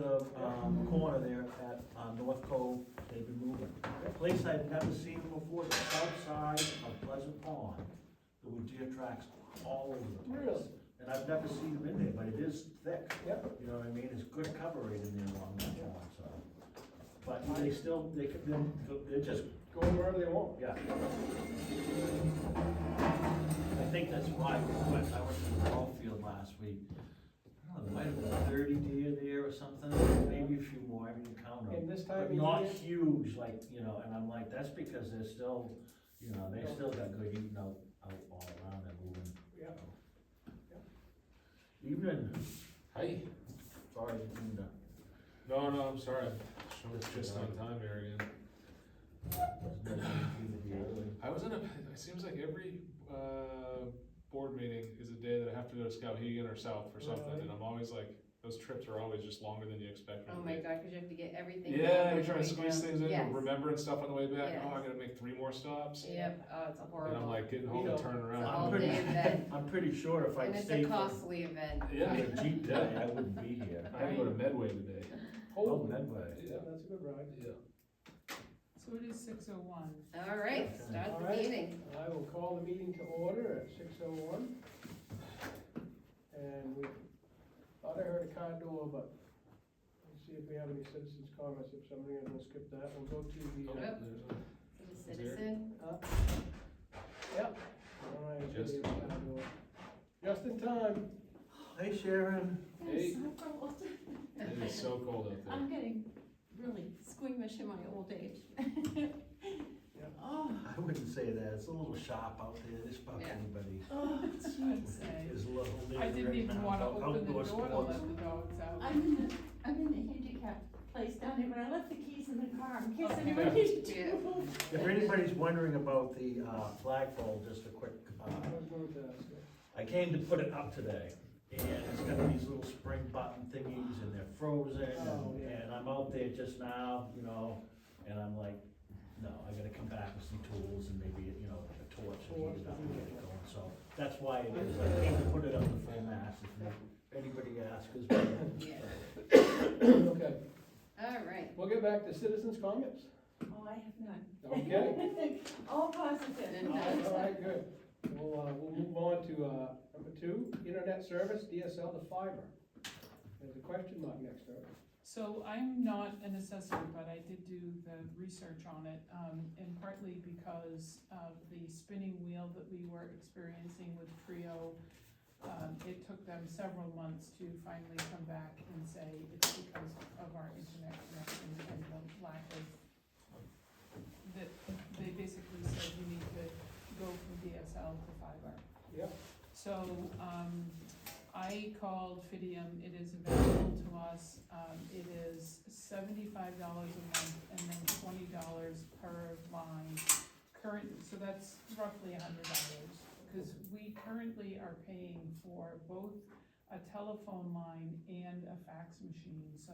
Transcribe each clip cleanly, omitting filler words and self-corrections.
The corner there at North Cove, they've been moving. A place I'd never seen them before, the south side of Pleasant Pond, there were deer tracks all over the place. Really? And I've never seen them in there, but it is thick. Yep. You know what I mean? It's good cover rate in there along that pond, so. But they still, they're just, Going wherever they want. yeah. I think that's why I went to the ball field last week. I don't know, there might have been 30 deer there or something, maybe a few more, I didn't count them. And this time But of not year, huge, like, you know, and I'm like, that's because they're still, you know, they still got good eating out all around and moving. yeah. Evening, Hi. sorry, didn't, No, I'm sorry. I'm just on time here again. wasn't that easy to be early. I was in a, it seems like every, board meeting is a day that I have to go to Skowhegan or South for something, Really? and I'm always like, those trips are always just longer than you expect. them Oh to my be. god, cause you have to get everything. Yeah, done you're trying to between squeeze them. things in, Yes. remembering stuff on the way back, Yes. oh, I gotta make 3 more stops. Yep, oh, it's a And horrible. I'm like getting You home know, and turning around. It's I'm all pretty- day event, I'm pretty sure if and I'd it's a stayed for costly event. Yeah, the Jeep day, I wouldn't be here. I had to go to Medway today. Oh, Medway. Yeah, that's a good ride. Yeah. So it is 6:01. Alright, Okay. start the All right. meeting. I will call the meeting to order at 6:01. And we thought I heard a car door, but let's see if we have any citizens' comments. If somebody is gonna skip that, we'll go to the, Oh, Yep. there's For the Is there? citizen, yep. All right, Just- the car door. Just in time. Hey Sharon. Hey. So cold. it is so cold out there. I'm getting really squeamish in my old age. Oh, I wouldn't say that, it's a little sharp out there, just about Yeah. anybody. oh, I'd jeez. say. Is a little I didn't right even now wanna about open the outdoor door to sports. let the dogs out. I'm in the handicap place down there, but I left the keys in the car in case Okay. anyone needed to. Yeah. If anybody's wondering about the flagpole, just a quick, I was going to ask you. I came to put it up today, and it's got these little spring button thingies, and they're frozen, Oh, yeah. and I'm out there just now, you know, and I'm like, no, I gotta come back with some tools and maybe, you know, a torch and heat it up and get it going, so that's why it is, I came to put it up to full mast, if anybody asks, yeah, Okay, alright. we'll get back to citizens' comments. Oh, I have none. Okay. All positive. All right, good. We'll move on to, number 2, internet service, DSL to fiber. There's a question mark next to it. So I'm not an assessor, but I did do the research on it, and partly because of the spinning wheel that we were experiencing with Trio. It took them several months to finally come back and say it's because of our internet connection and the lack of, that they basically said you need to go from DSL to fiber. Yep. So, I called Fidium, it is available to us, it is $75 a month and then $20 per line. So that's roughly $100, because we currently are paying for both a telephone line and a fax machine, so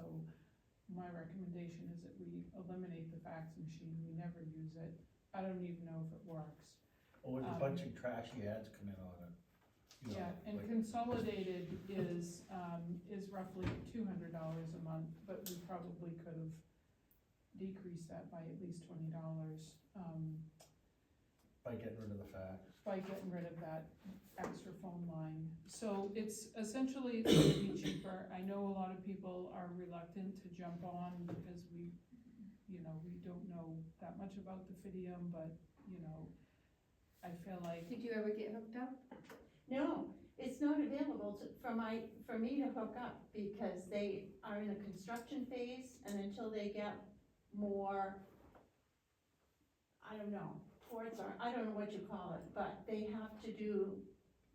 my recommendation is that we eliminate the fax machine, we never use it, I don't even know if it works. Or with a bunch of trashy ads come in on it. You know, Yeah, and like- consolidated is roughly $200 a month, but we probably could have decreased that by at least $20, By getting rid of the fax. by getting rid of that extra phone line. So it's essentially, it's gonna be cheaper. I know a lot of people are reluctant to jump on because we don't know that much about the Fidium, but, I feel like, Did you ever get hooked up? No, it's not available for me to hook up because they are in the construction phase, and until they get more, I don't know, ports, or I don't know what you call it, but they have to do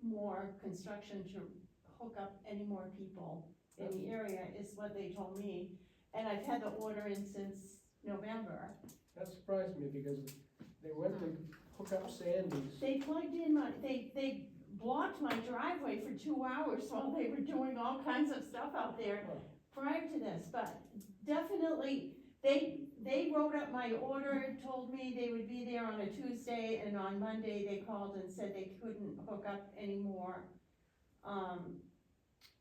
more construction to hook up any more people in the area, is what they told me. And I've had the order in since November. That surprised me because they went to hook up Sandy's. They plugged in they blocked my driveway for 2 hours while they were doing all kinds of stuff out there prior to this, but definitely, they wrote up my order, told me they would be there on a Tuesday, and on Monday, they called and said they couldn't hook up anymore.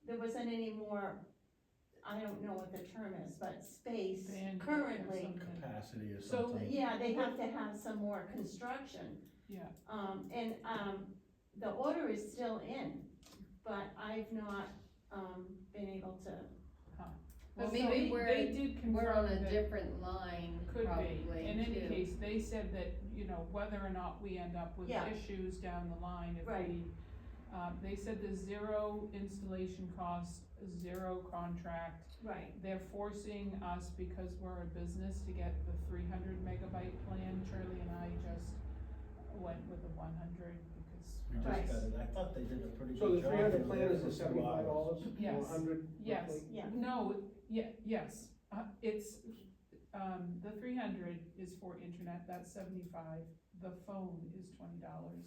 There wasn't any more I don't know what the term is, but space Bandwidth or currently. something. Capacity or So- something. Yeah, they have to have some more construction. Yeah, The order is still in, but I've not, been able to, well, But maybe they we're- did We're on confirm a that different line, could probably, be. In any too. case, they said that, you know, whether or not we end up with Yeah. issues down the line, if Right. we, they said there's 0 installation cost, 0 contract. right, They're forcing us, because we're a business, to get the 300 megabyte plan. Shirley and I just went with the 100 because. We just Right. got it, I thought they did a pretty So good the job. 300 for plan there is the for 2 hours. $75 or Yes. 100 Yes, roughly? Yeah. no, yes, it's, the 300 is for internet, that's 75, the phone is $20.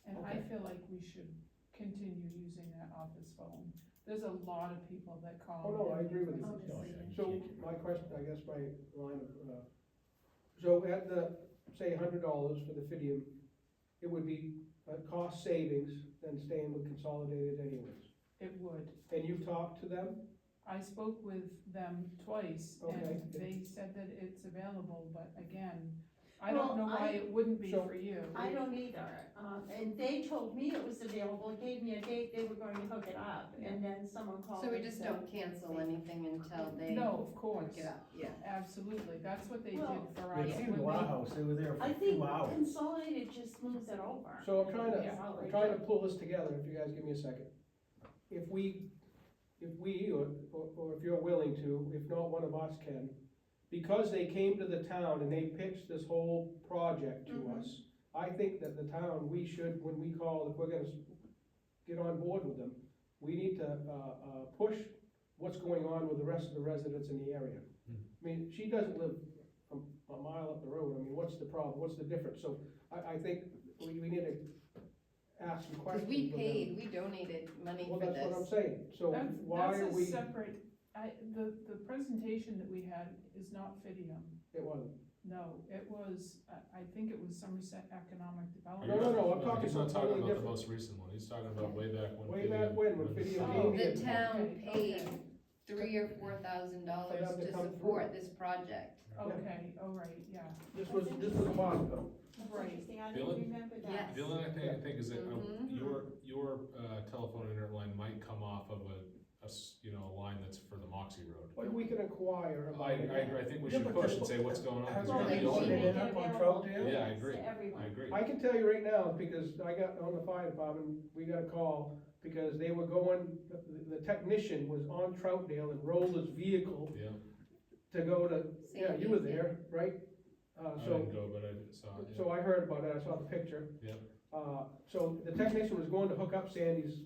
And I Okay. feel like we should continue using that office phone. There's a lot of people that call. Oh, no, I and agree with you. request Oh, to yeah, see you So can't get my rid of question, I guess my line of, so at the, say, $100 for the Fidium, it would be a cost savings than staying with Consolidated anyways. It would. And you've talked to them? I spoke with them twice, Okay. and they said that it's available, but again, I Well, don't know why I- it wouldn't be So- for you. I don't either, and they told me it was available, gave me a date, they were going to hook it up, and then someone called So we and just said- don't cancel anything until they No, of hook course, it up, yeah. absolutely, that's what they Well, did for They us. came when to our they- house, they were there for I 2 think hours. Consolidated just moves it over. So I'm trying Yeah. to pull this together, if you guys give me a second. If we, or if you're willing to, if not, one of us can, because they came to the town and they pitched this whole project to Mhm. us, I think that the town, we should, when we call, if we're gonna get on board with them, we need to, push what's going on with the rest of the residents in the area. I mean, she doesn't live a mile up the road, I mean, what's the problem, what's the difference? So I think we need to ask some Cause questions. we with them. paid, we donated money Well, for that's what I'm this. saying, so why are That's a we, separate, the presentation that we had is not Fidium. it wasn't. No, it was, I think it was Somerset Economic Are Development. No, you- no, I'm talking He's not something talking totally about the different. most recent one, he's talking about way back when. Way back when Fidium Oh, gave me The it. town Okay, paid okay. $3,000 or $4,000 For them to to come support through. this project. Okay, all right, yeah, This was a while ago. That's Right. interesting, I The didn't only- remember that. Yes. The only thing I think is that Mhm. your telephone internet line might come off of a line that's for the Moxie Road. But we can inquire about it. I think we Yeah, should but push this- and say what's going on, Have because Well, you're they the should owner. make it Up on available Troutdale? Yeah, I agree. to everyone. I agree. I can tell you right now, because I got on the fire department, we got a call, because they were going, the technician was on Troutdale and rolled his vehicle Yeah, to go to, yeah, you were Sandy's, yeah. there, right? I So, didn't go, but I saw it, so I heard about it, I saw the picture. Yeah. So the technician was going to hook up Sandy's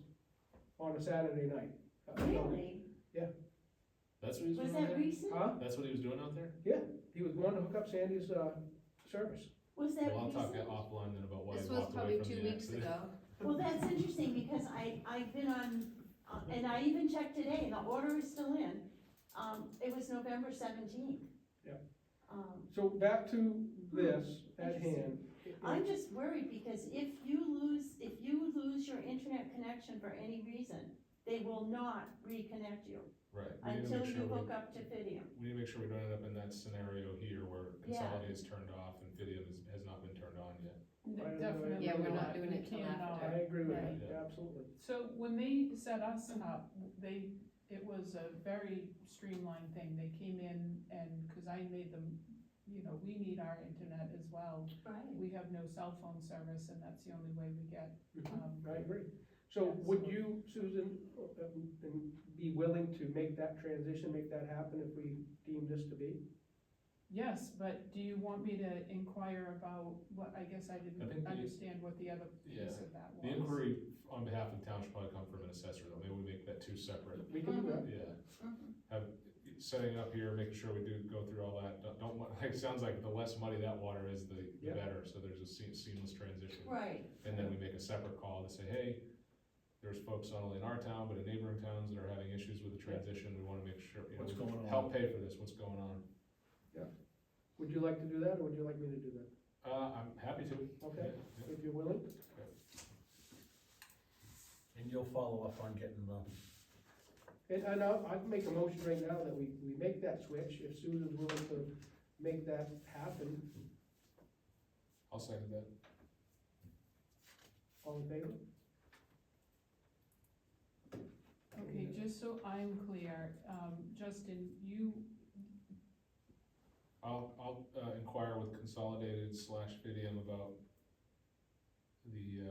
on a Saturday night. Really? That's what he was Was doing out that there? recent? Huh? That's what he was doing out there? He was going to hook up Sandy's, service. Was that Well, I'll talk recent? offline then about why This he was walked probably away from 2 the weeks accident. ago. Well, that's interesting, because I've been on, and I even checked today, and the order is still in. It was November 17th. Yeah. So So back to this at Interesting. hand. I'm just worried, because if you lose your internet connection for any reason, they will not reconnect you Right, we need to until make you sure hook up to Fidium. we need to make sure we don't end up in that scenario here where Yeah. Consolidate is turned off and Fidium has not been turned on yet. definitely Yeah, we're not not. doing We it till cannot. after. I agree with Right. that, absolutely. So when they set us up, it was a very streamlined thing. They came in and, cause I made them, we need our internet as well. Right. We have no cell phone service, and that's the only way we get, I agree. So Yeah, would so- you, Susan, be willing to make that transition, make that happen if we deem this to be? yes, but do you want me to inquire about what, I guess I I think didn't the- understand what the other Yeah. piece of that was. The inquiry on behalf of the town should probably come from an assessor, though, maybe we make that two separate, We can do that. yeah. Mhm. Setting it up here, making sure we do go through all that, don't, like, it sounds like the less muddy that water is, the Yeah. better, so there's a seamless transition. Right. And then we make a separate call to say, hey, there's folks not only in our town, but in neighboring towns that are having issues with the transition, we wanna make sure, What's going on? help pay for this, what's going on. Would you like to do that, or would you like me to do that? I'm happy to. Okay. Yeah. If you're willing? And you'll follow up on getting the And I'd make a motion right now that we make that switch, if Susan's willing to make that happen, I'll second that. all in favor? Okay, just so I'm clear, Justin, you, I'll inquire with Consolidated / Fidium about the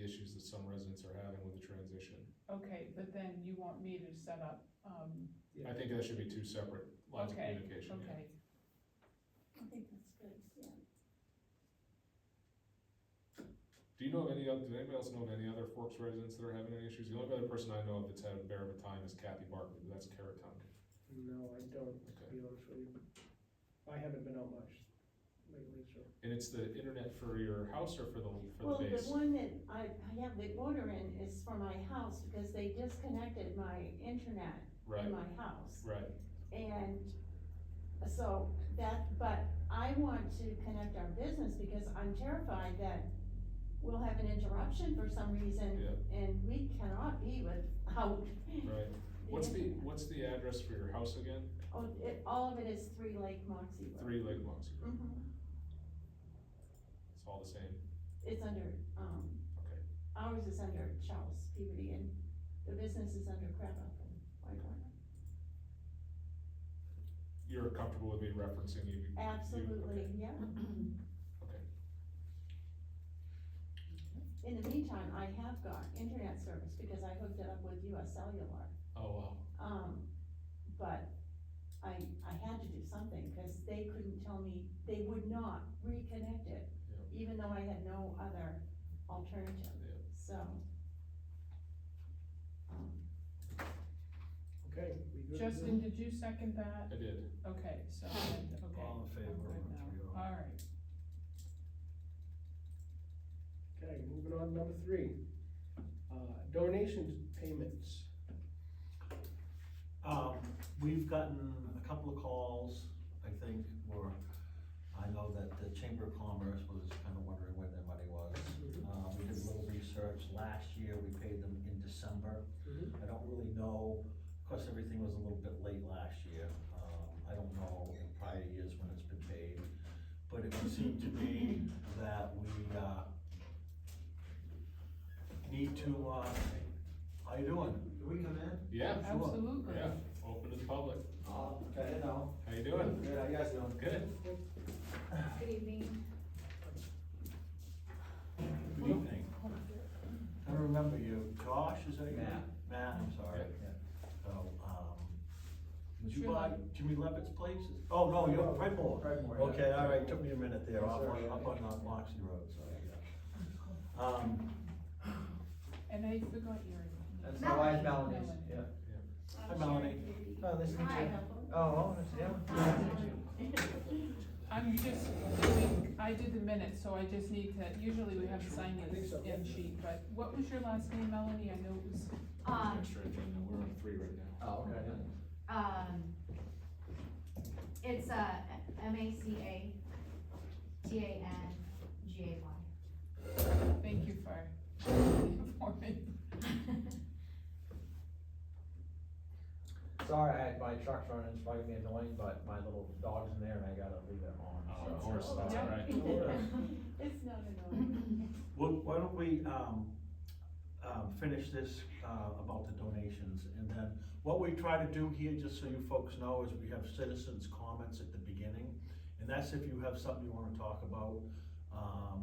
issues that some residents are having with the transition. okay, but then you want me to set up, I think that should be two separate lines of okay, communication. yeah. okay. I think that's good, yeah. Do you know of any other, does anybody else know of any other Forks residents that are having any issues? The only other person I know of that's had a bear of a time is Kathy Barkley, but that's Carrot Town. No, I don't, to Okay. be honest with you. I haven't been out much lately, so. And it's the internet for your house or for the Well, the base? one that I have the order in is for my house, because they disconnected my internet Right, in my house. right, And so but I want to connect our business, because I'm terrified that we'll have an interruption for some reason, yeah, and we cannot be without right. internet. What's the address for your house again? Oh, all of it is 3 Lake Moxie Road. 3 Lake Moxie Road. Mhm. It's all the same, It's under, okay. ours is under Charles Peabody, and the business is under Crabapple and Whitewater. You're comfortable with me referencing you? Absolutely, okay. yeah. Okay, In the meantime, I have got internet service, because I hooked it up with US Cellular. oh, wow, But I had to do something, cause they couldn't tell me, they would not reconnect it, yeah, even though I had no other alternative, yeah. so. Okay, we good? Justin, did you second that? I did. Okay, so, okay. All in favor, I'm good now. 3-0. All right. Okay, moving on to number 3. Donations payments. We've gotten a couple of calls, I think, where I know that the Chamber of Commerce was kind of wondering where their money was. We did a little research, last year we paid them in December. Mhm. I don't really know, of course, everything was a little bit late last year. I don't know in prior years when it's been paid, but it would seem to me that we, need to, how you doing? Do we come in? Yeah, Sure. Absolutely. yeah, open to the public. Oh, okay, no. How you doing? Good, how you guys doing? Good. Good evening. Good evening. I don't remember you. Josh, is that your name? Matt. Matt, I'm sorry. Yeah. So, did you Sure. buy Jimmy Levitt's place? Oh, no, you're Predmore. Predmore, yeah. Okay, all right, took me a minute there, Yes, up sir. on Moxie Road, so, yeah. And I forgot your. That's my wife Melanie's, Melanie. yeah. Hi, Melanie. Oh, nice to meet Hi. you. Oh, well, yeah. I'm just doing, I did the minutes, so I just need to, usually we have to sign I think this so, yeah. in sheet, but what was your last name, Melanie? I know it was, Extra agenda, we're on 3 right now. Oh, okay, yeah. It's MACATANGAY. thank you for informing. Sorry, my truck's running, it's probably gonna be annoying, but my little dog's in there and I gotta leave it on, Oh, so. of course, that's all right. It's not annoying. Well, why don't we, finish this, about the donations, and then what we try to do here, just so you folks know, is we have citizens' comments at the beginning, and that's if you have something you wanna talk about,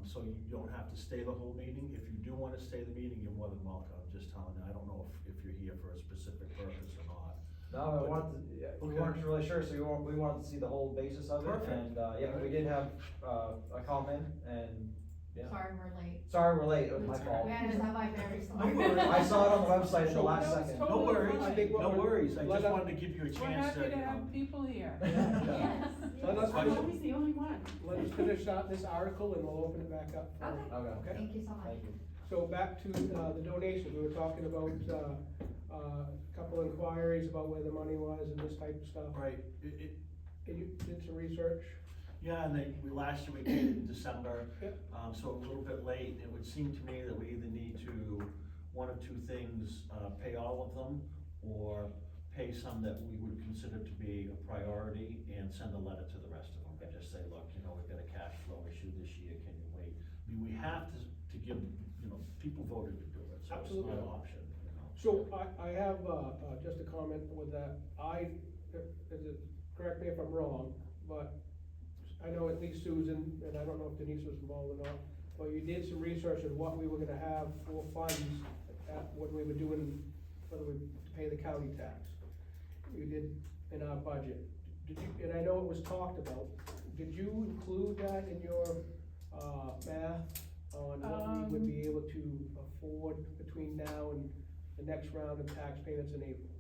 so you don't have to stay the whole meeting. If you do wanna stay the meeting, you're more than welcome, I'm just telling you, I don't know if you're here for a specific purpose or not. No, I wanted to, yeah, we Okay. weren't really sure, so we wanted to see the whole basis of it, Perfect. and, yeah, but we did have, a comment, and, yeah. Sorry we're late. Sorry we're late, it was my fault. We had to stop by very slow. No worries. I saw it on the website at the So last that was second. No Totally worries, I think what no we're- worries, I let just us- wanted to give you a We're chance happy to to, have people here. Yes, Let us I'm finish- always the only one. Let us finish out this article and we'll open it back up. for- Okay, Okay, thank you so much. thank you. So back to, the donations, we were talking about, a couple inquiries about where the money was and this type of stuff. right, And you did some research? yeah, and last year we paid it in December, Yep. so a little bit late. It would seem to me that we either need to, one of two things, pay all of them, or pay some that we would consider to be a priority and send a letter to the rest of them, and just say, look, you know, we've got a cash flow issue this year, can you wait? I mean, we have to give, you know, people voted to do it, so it's Absolutely. not an option, you know. So I have, just a comment with that, correct me if I'm wrong, but I know at least Susan, and I don't know if Denise was involved or not, but you did some research on what we were gonna have for funds when we were doing, whether we pay the county tax. You did in our budget. Did you, and I know it was talked about, did you include that in your, math on what we would be able to afford between now and the next round of tax payments in April?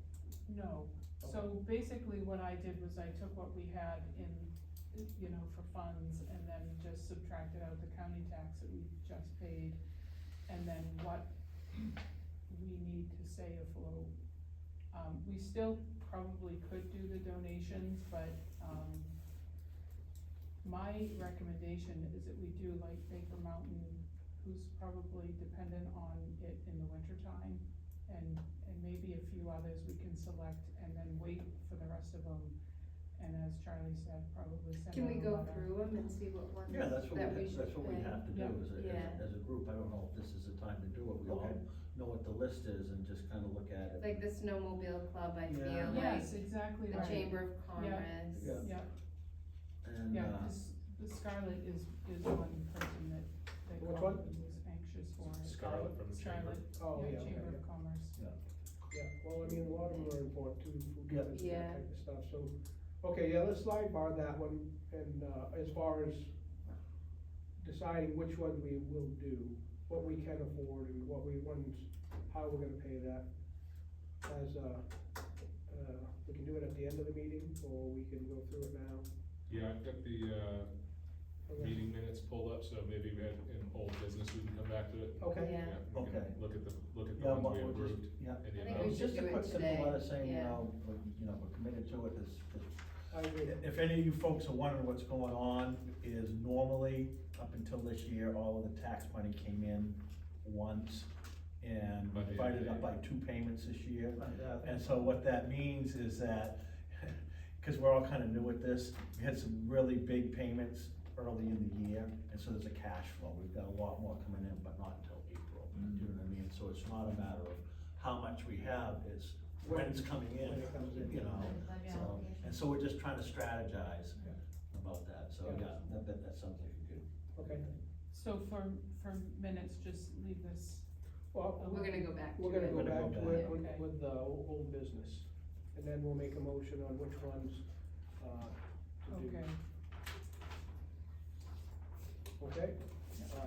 No, so basically what I did was I took what we had in, you know, for funds, and then just subtracted out the county tax that we just paid, and then what we need to stay afloat. We still probably could do the donations, but, my recommendation is that we do like Baker Mountain, who's probably dependent on it in the winter time, and maybe a few others we can select, and then wait for the rest of them. And as Charlie said, probably send Can out we a go letter. through them and see what ones Yeah, that's what that we, we should that's what we pay? have to do Yeah. as a Yeah. group, I don't know if this is the time to do it, we all Okay. know what the list is and just kinda look at it. Like the snowmobile club, I Yeah. feel like, Yes, exactly the right. Chamber of Commerce. Yeah. Yeah, And, yeah, cause the Scarlet is one person that Which called one? and was anxious for it. Scarlet from the chamber. Scarlet, Oh, yeah, yeah, okay, Chamber yeah. of Commerce. Yeah, well, I mean, a lot of them are important too, food Yeah. credits, Yeah. that type of stuff, so, okay, yeah, let's slide bar that one, and, as far as deciding which ones we will do, what we can afford and what we ones, how we're gonna pay that, as, we can do it at the end of the meeting, or we can go through it now. Yeah, I've got the, Okay. meeting minutes pulled up, so maybe we had in old business, we can come back to it. Okay, Yeah. We can Okay. Look at the yeah, ones what we we'll approved. just, yeah. and the I think we amounts. should Just a do it quick simple today, letter saying, you yeah. know, we're committed to it, I agree. if any of you folks are wondering what's going on, is normally, up until this year, all of the tax money came in once, and By the end of divided the up by year. 2 payments this year. And so what that means is that, cause we're all kinda new at this, we had some really big payments early in the year, and so there's a cash flow, we've got a lot more coming in, but not until April, you know what I mean? So it's not a matter of how much we have, it's when it's coming in, When it comes in. you know? So, and so we're just trying to strategize about that, so Yeah. yeah, that sounds like a good. Okay, So for minutes, just leave this, well, We're gonna go back to we're gonna it. go We're gonna back go to it back. with the old business, and then we'll make a motion on which ones, to do. okay. Okay,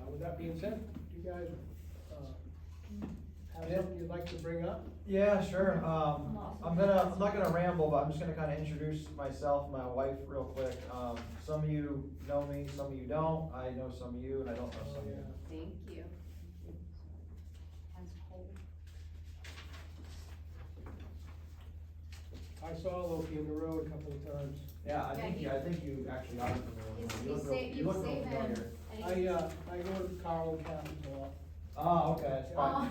with that being said, do you guys, have Yeah. something you'd like to bring up? Yeah, sure. I'm not gonna ramble, but I'm just gonna kinda introduce myself and my wife real quick. Some of you know me, some of you don't. I know some of you, and I don't know some of you. Thank you. I saw Loki in the road a couple of times. Yeah, I Yeah, think, he- I think you actually are familiar. He's- You look he's real- sa- you look you real save him. familiar. I go to Carl and Kathy's a lot, Oh, okay, that's fine.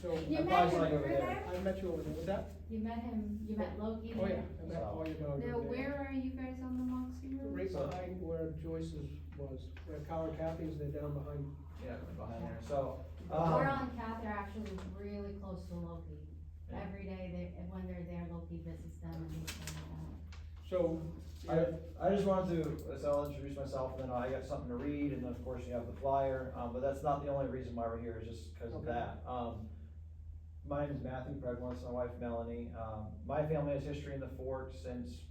so You I met probably him saw you over over there. there? I met you over there, was that? You met him, you met Loki Oh, yeah, there? I met all your dogs Now, over there. where are you guys on the Moxie Road? Right So- behind where Joyce's was, where Carl and Kathy's, they're down behind. Yeah, behind there, so, We're on Cather, actually really close to Loki. Yeah. Every day, when they're there, Loki visits them and things like that. So, I just wanted to, so I'll introduce myself, and then I got something to read, and then of course you have the flyer, but that's not the only reason why we're here, is just because of Okay. that. My name is Matthew Pregwitz, my wife Melanie. My family has history in the fort since,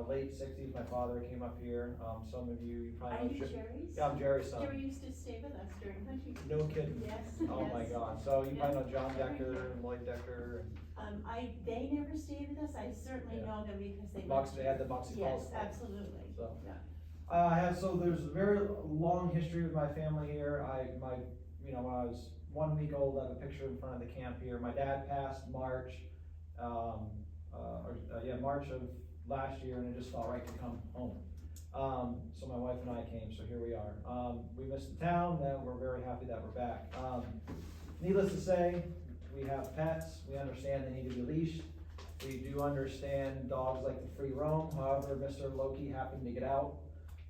late sixties, my father came up here, some of you probably know. Are you Chip- Jerry's? Yeah, I'm Jerry's son. Jerry used to stay with us during hunting. No kidding. Yes, Oh my yes. God, so you probably know Yeah. John Decker and Lloyd Decker and They never stayed with us, I certainly Yeah. know them because they. Moxie, they had the Moxie Falls. Yes, Club. absolutely, So. yeah. So there's a very long history with my family here. When I was 1 week old, I have a picture in front of the camp here. My dad passed March, March of last year, and it just felt right to come home. So my wife and I came, so here we are. We missed the town, and we're very happy that we're back. Needless to say, we have pets, we understand they need to be leashed. We do understand dogs like to free roam, however, Mr. Loki happened to get out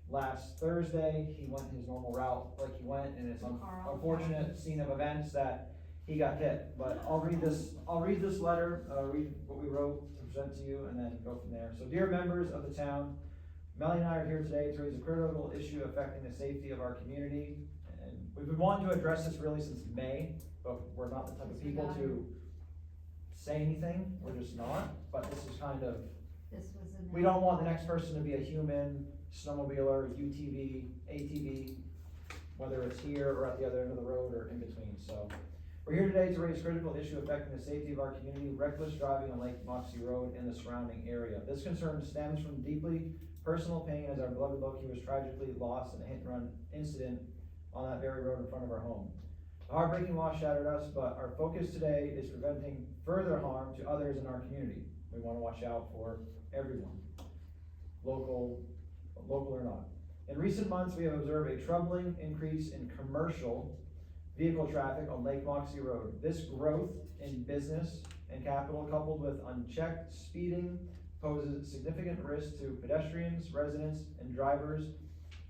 last Thursday. He went his normal route like he went, and it's an unfortunate scene of events that he got hit. But I'll read this letter, read what we wrote to present to you, and then go from there. So, dear members of the town, Melanie and I are here today to raise a critical issue affecting the safety of our community. And we've been wanting to address this really since May, but we're not the type of people to say anything. We're just not. But this is kind of, This was in. we don't want the next person to be a human, snowmobiler, UTV, ATV, whether it's here or at the other end of the road or in between. So we're here today to raise a critical issue affecting the safety of our community, reckless driving on Lake Moxie Road and the surrounding area. This concern stems from deeply personal pain as our beloved Loki was tragically lost in a hit and run incident on that very road in front of our home. The heartbreaking loss shattered us, but our focus today is preventing further harm to others in our community. We want to watch out for everyone, local or not. In recent months, we have observed a troubling increase in commercial vehicle traffic on Lake Moxie Road. This growth in business and capital, coupled with unchecked speeding, poses significant risk to pedestrians, residents, and drivers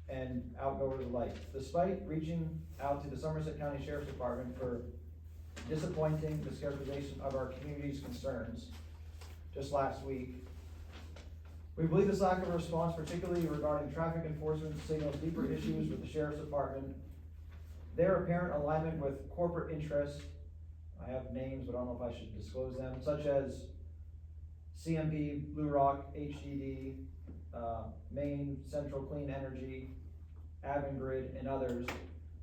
and outgoers alike. Despite reaching out to the Somerset County Sheriff's Department for disappointing mischaracterization of our community's concerns just last week, we believe this lack of response, particularly regarding traffic enforcement, signals deeper issues with the Sheriff's Department, their apparent alignment with corporate interests. I have names, but I don't know if I should disclose them, such as CMP, Blue Rock, HDD, Maine Central Clean Energy, Avangrid, and others,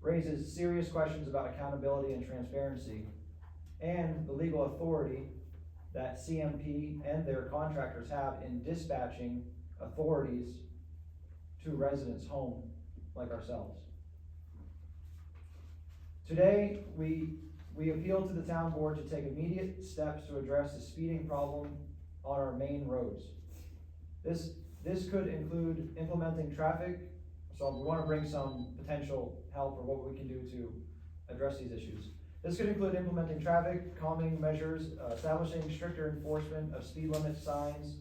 raises serious questions about accountability and transparency, and the legal authority that CMP and their contractors have in dispatching authorities to residents' home like ourselves. Today, we appeal to the town board to take immediate steps to address the speeding problem on our main roads. This could include implementing traffic, so we want to bring some potential help or what we can do to address these issues. This could include implementing traffic calming measures, establishing stricter enforcement of speed limit signs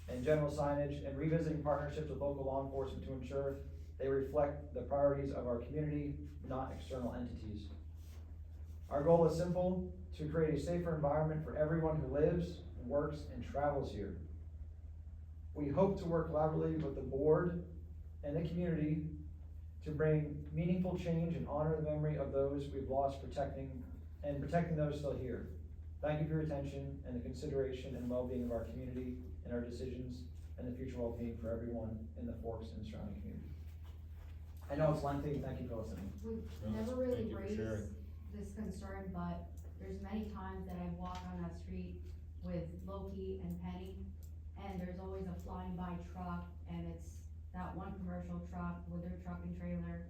and general signage, and revisiting partnerships with local law enforcement to ensure they reflect the priorities of our community, not external entities. Our goal is simple: to create a safer environment for everyone who lives, works, and travels here. We hope to work collaboratively with the board and the community to bring meaningful change and honor the memory of those we've lost, protecting those still here. Thank you for your attention and the consideration and well-being of our community and our decisions and the future well-being for everyone in the Forks and surrounding community. I know it's lengthy, thank you for listening. We've No, never really thank you for raised sharing. this concern, but there's many times that I walk on that street with Loki and Penny, and there's always a flying by truck, and it's that one commercial truck with their truck and trailer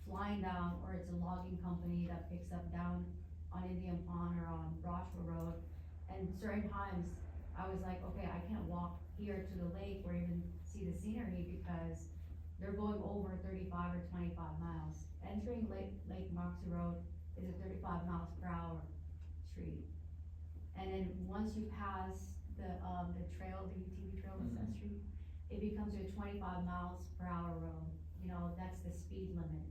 flying down, or it's a logging company that picks up down on Indian Pond or on Rochville Road. And certain times, I was like, okay, I can't walk here to the lake or even see the scenery because they're going over 35 or 25 miles. Entering Lake Moxie Road is a 35 miles per hour street. And then once you pass the trail, the UTV trail, is that street, it becomes a 25 miles per hour road. You know, that's the speed limit.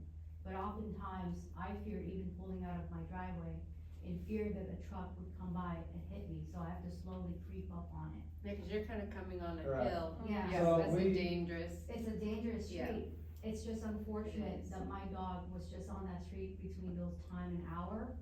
But oftentimes, I fear even pulling out of my driveway in fear that a truck would come by and hit me, so I have to slowly creep up on it. Yeah, cause you're kinda coming on a Correct. hill. Yeah. Yes, So that's a we- dangerous. It's a dangerous Yeah. street. It's just unfortunate It is. that my dog was just on that street between those time and hour.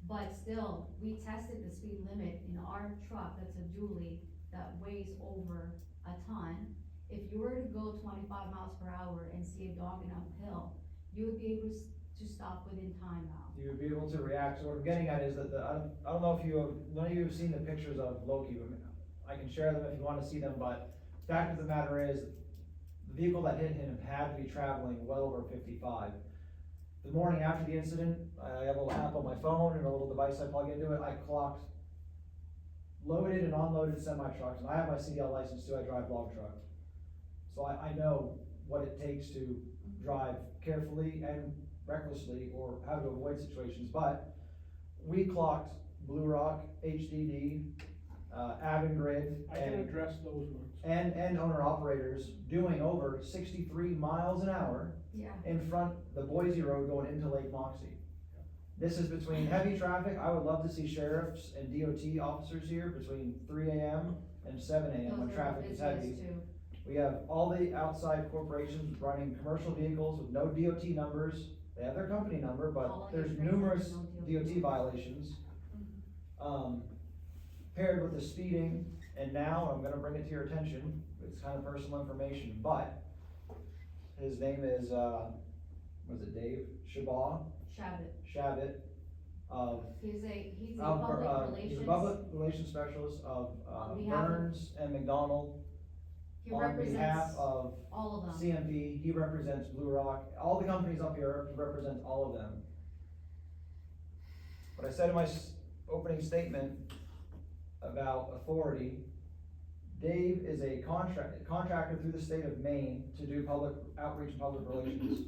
But still, we tested the speed limit in our truck, that's a dually, that weighs over a ton. If you were to go 25 miles per hour and see a dog in uphill, you would be able to stop within time now. You would be able to react. So what I'm getting at is that I don't know if none of you have seen the pictures of Loki. I can share them if you want to see them, but fact of the matter is, the vehicle that hit him had to be traveling well over 55. The morning after the incident, I have a little app on my phone and a little device I plug into it. I clocked loaded and unloaded semi-trucks, and I have my CDL license too. I drive log truck. So I know what it takes to drive carefully and recklessly or how to avoid situations, but we clocked Blue Rock, HDD, Avangrid, I can and, address those ones. and owner operators doing over 63 miles an hour Yeah, in front, the Boise Road going into Lake Moxie. This is between heavy traffic. I would love to see sheriffs and DOT officers here between 3 AM and 7 AM those when are the traffic is heavy. busiest too. We have all the outside corporations running commercial vehicles with no DOT numbers. They have their company number, but Following there's a trailer, numerous no DOT violations. Paired with the speeding, and now I'm gonna bring it to your attention, it's kind of personal information, but his name is, was it Dave Shabbat? Shabbat, of, He's a he's public a relations, public relations specialist of, On behalf of- Burns and McDonald, he on behalf represents of all of them. CMP, he represents Blue Rock, all the companies up here, he represents all of them. What I said in my opening statement about authority, Dave is a contractor through the state of Maine to do public outreach and public relations.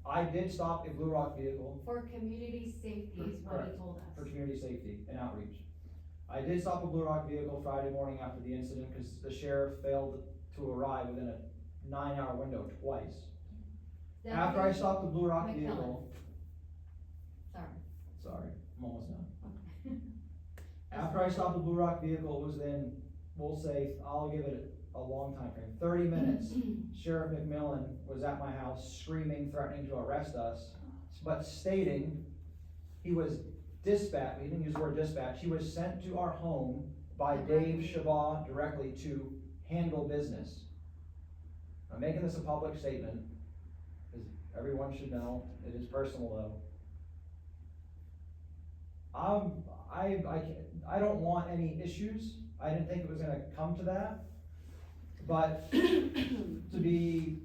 I did stop a Blue Rock vehicle For community safety is what he Correct. told for us. community safety and outreach. I did stop a Blue Rock vehicle Friday morning after the incident, cause the sheriff failed to arrive within a 9-hour window twice. Then After I he- stopped the Blue Rock McKellen. vehicle, Sorry. I'm almost done. Okay. After I stopped the Blue Rock vehicle, it was then, we'll say, I'll give it a long time frame, 30 minutes. Sheriff McMillan was at my house screaming, threatening to arrest us, but stating he was dispatched, he didn't use the word dispatch, he was sent to our home by Dave Shabbat directly to handle business. I'm making this a public statement, because everyone should know, it is personal though. I don't want any issues, I didn't think it was gonna come to that, but to be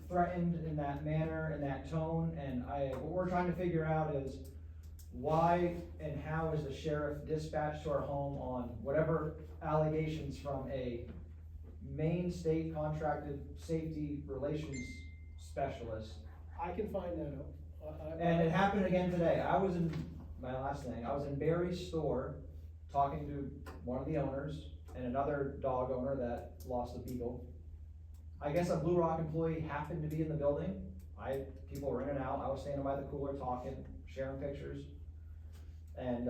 threatened in that manner, in that tone, and what we're trying to figure out is why and how is the sheriff dispatched to our home on whatever allegations from a Maine state contracted safety relations specialist. I can find that out. And it happened again today. I was in Barry's store talking to one of the owners and another dog owner that lost a beagle. I guess a Blue Rock employee happened to be in the building. People were in and out. I was standing by the cooler talking, sharing pictures. And,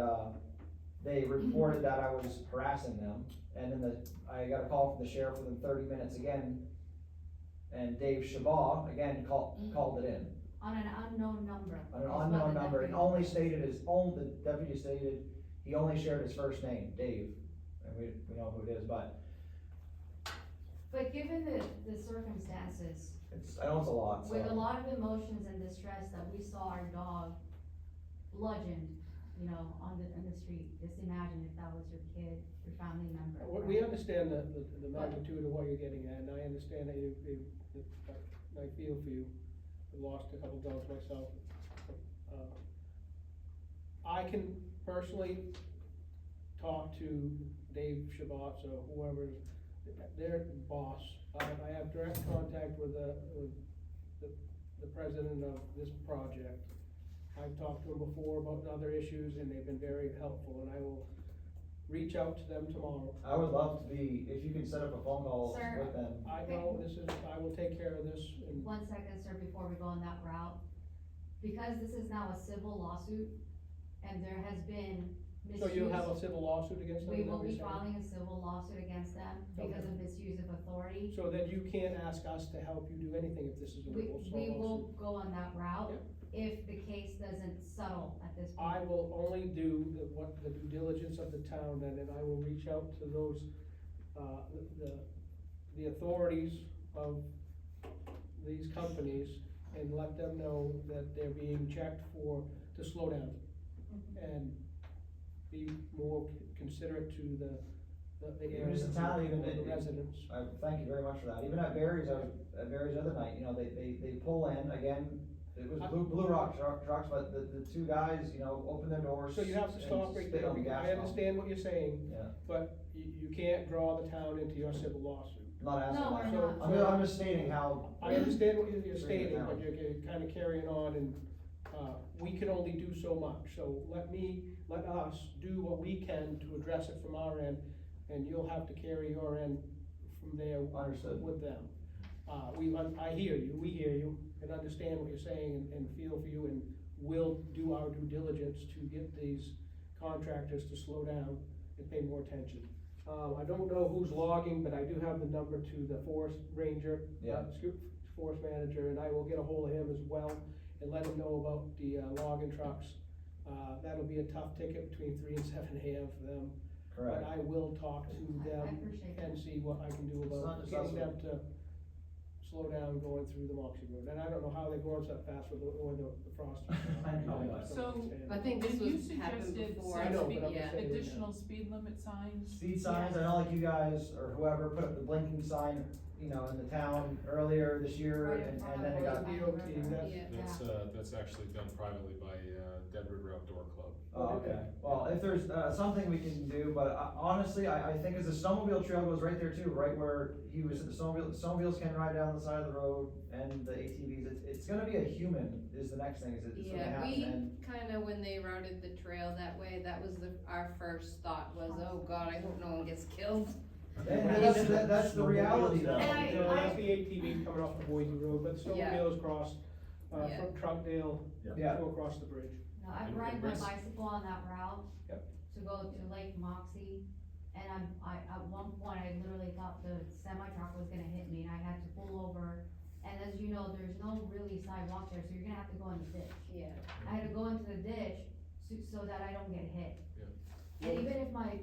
they reported that I was harassing them. And then I got a call from the sheriff within 30 minutes again. And Dave Shabbat again called it in. On an unknown number. On an is what unknown the number, and deputy only told us. the deputy stated, he only shared his first name, Dave, and we know who it is, but But given the circumstances, I know it's a lot, with a so. lot of emotions and distress that we saw our dog bludgeoned, you know, in the street, just imagine if that was your kid, your family member. We right? understand the magnitude of what you're getting at, and I understand that I feel for you. I lost a couple dogs myself. I can personally talk to Dave Shabbat or whoever, their boss. I have direct contact with the president of this project. I've talked to him before about other issues, and they've been very helpful, and I will reach out to them tomorrow. I would love to be, if you can set up a phone call Sir. with them. I know I will take care of this, and 1 second, sir, before we go on that route. Because this is now a civil lawsuit, and there has been so misuse. you'll have a civil lawsuit against them? We is that will what be you're saying? filing a civil lawsuit against them because of misuse of authority. So then you can't ask us to help you do anything if this is a We lawsuit? will go on that route if the case doesn't settle at this point. I will only do the due diligence of the town, and then I will reach out to those, the authorities of these companies and let them know that they're being checked to slow down and be more considerate to the Even areas just of the town, even the residents. Thank you very much for that. Even at Barry's, I was at Barry's the other night, you know, they pull in, again, it was Blue Rock trucks, but the two guys, you know, open their doors. So you have to and stop right spit there, on the because gas I pump. understand what you're saying, Yeah, but you can't draw the town into your civil lawsuit. I'm not asking No, that. we're not. I'm just stating how, I understand what you're Bring it stating, down. but you're kinda carrying on, and we can only do so much, so let us do what we can to address it from our end, and you'll have to carry your end from there Understood. with them. I hear you, we hear you, and understand what you're saying, and feel for you, and we'll do our due diligence to get these contractors to slow down and pay more attention. I don't know who's logging, but I do have the number to the forest ranger. Yeah. Forest manager, and I will get a hold of him as well, and let him know about the logging trucks. That'll be a tough ticket between 3 and 7 AM for them. Correct. But I will talk to I them appreciate and that. see what I can do It's not about just getting us. them to slow down going through the Moxie Road. And I don't know how they're going so fast with the frost. I know. don't So, understand. I think this And you was happened suggested before. I know, speed- but I'm Yeah. just saying. additional speed limit signs. Speed signs, I know like you guys or whoever put up the blinking sign, you know, in the town earlier this year, Right in and front then of it got, the DOT, river. that's- Yeah. That's actually done privately by, Dead River Outdoor Club. oh, okay. Well, if there's, something we can do, but honestly, I think as the snowmobile trail goes right there too, right where he was, the snowmobiles can ride down the side of the road and the ATVs, it's gonna be a human is the next thing, is it's gonna Yeah, happen, we and, kinda, when they routed the trail that way, that was our first thought was, oh God, I hope no one gets killed. and that's the reality though. And No, that's the ATV coming off the Boise Road, but Yeah. snowmobiles cross, Yeah. from Troutdale Yeah. to across the bridge. No, I And- ride and my Chris- bicycle on that route. Yep. To go to Lake Moxie, and at one point, I literally thought the semi-truck was gonna hit me, and I had to pull over. And as you know, there's no really sidewalk there, so you're gonna have to go in the ditch. Yeah. I had to go into the ditch so that I don't get hit. Yeah. And even if my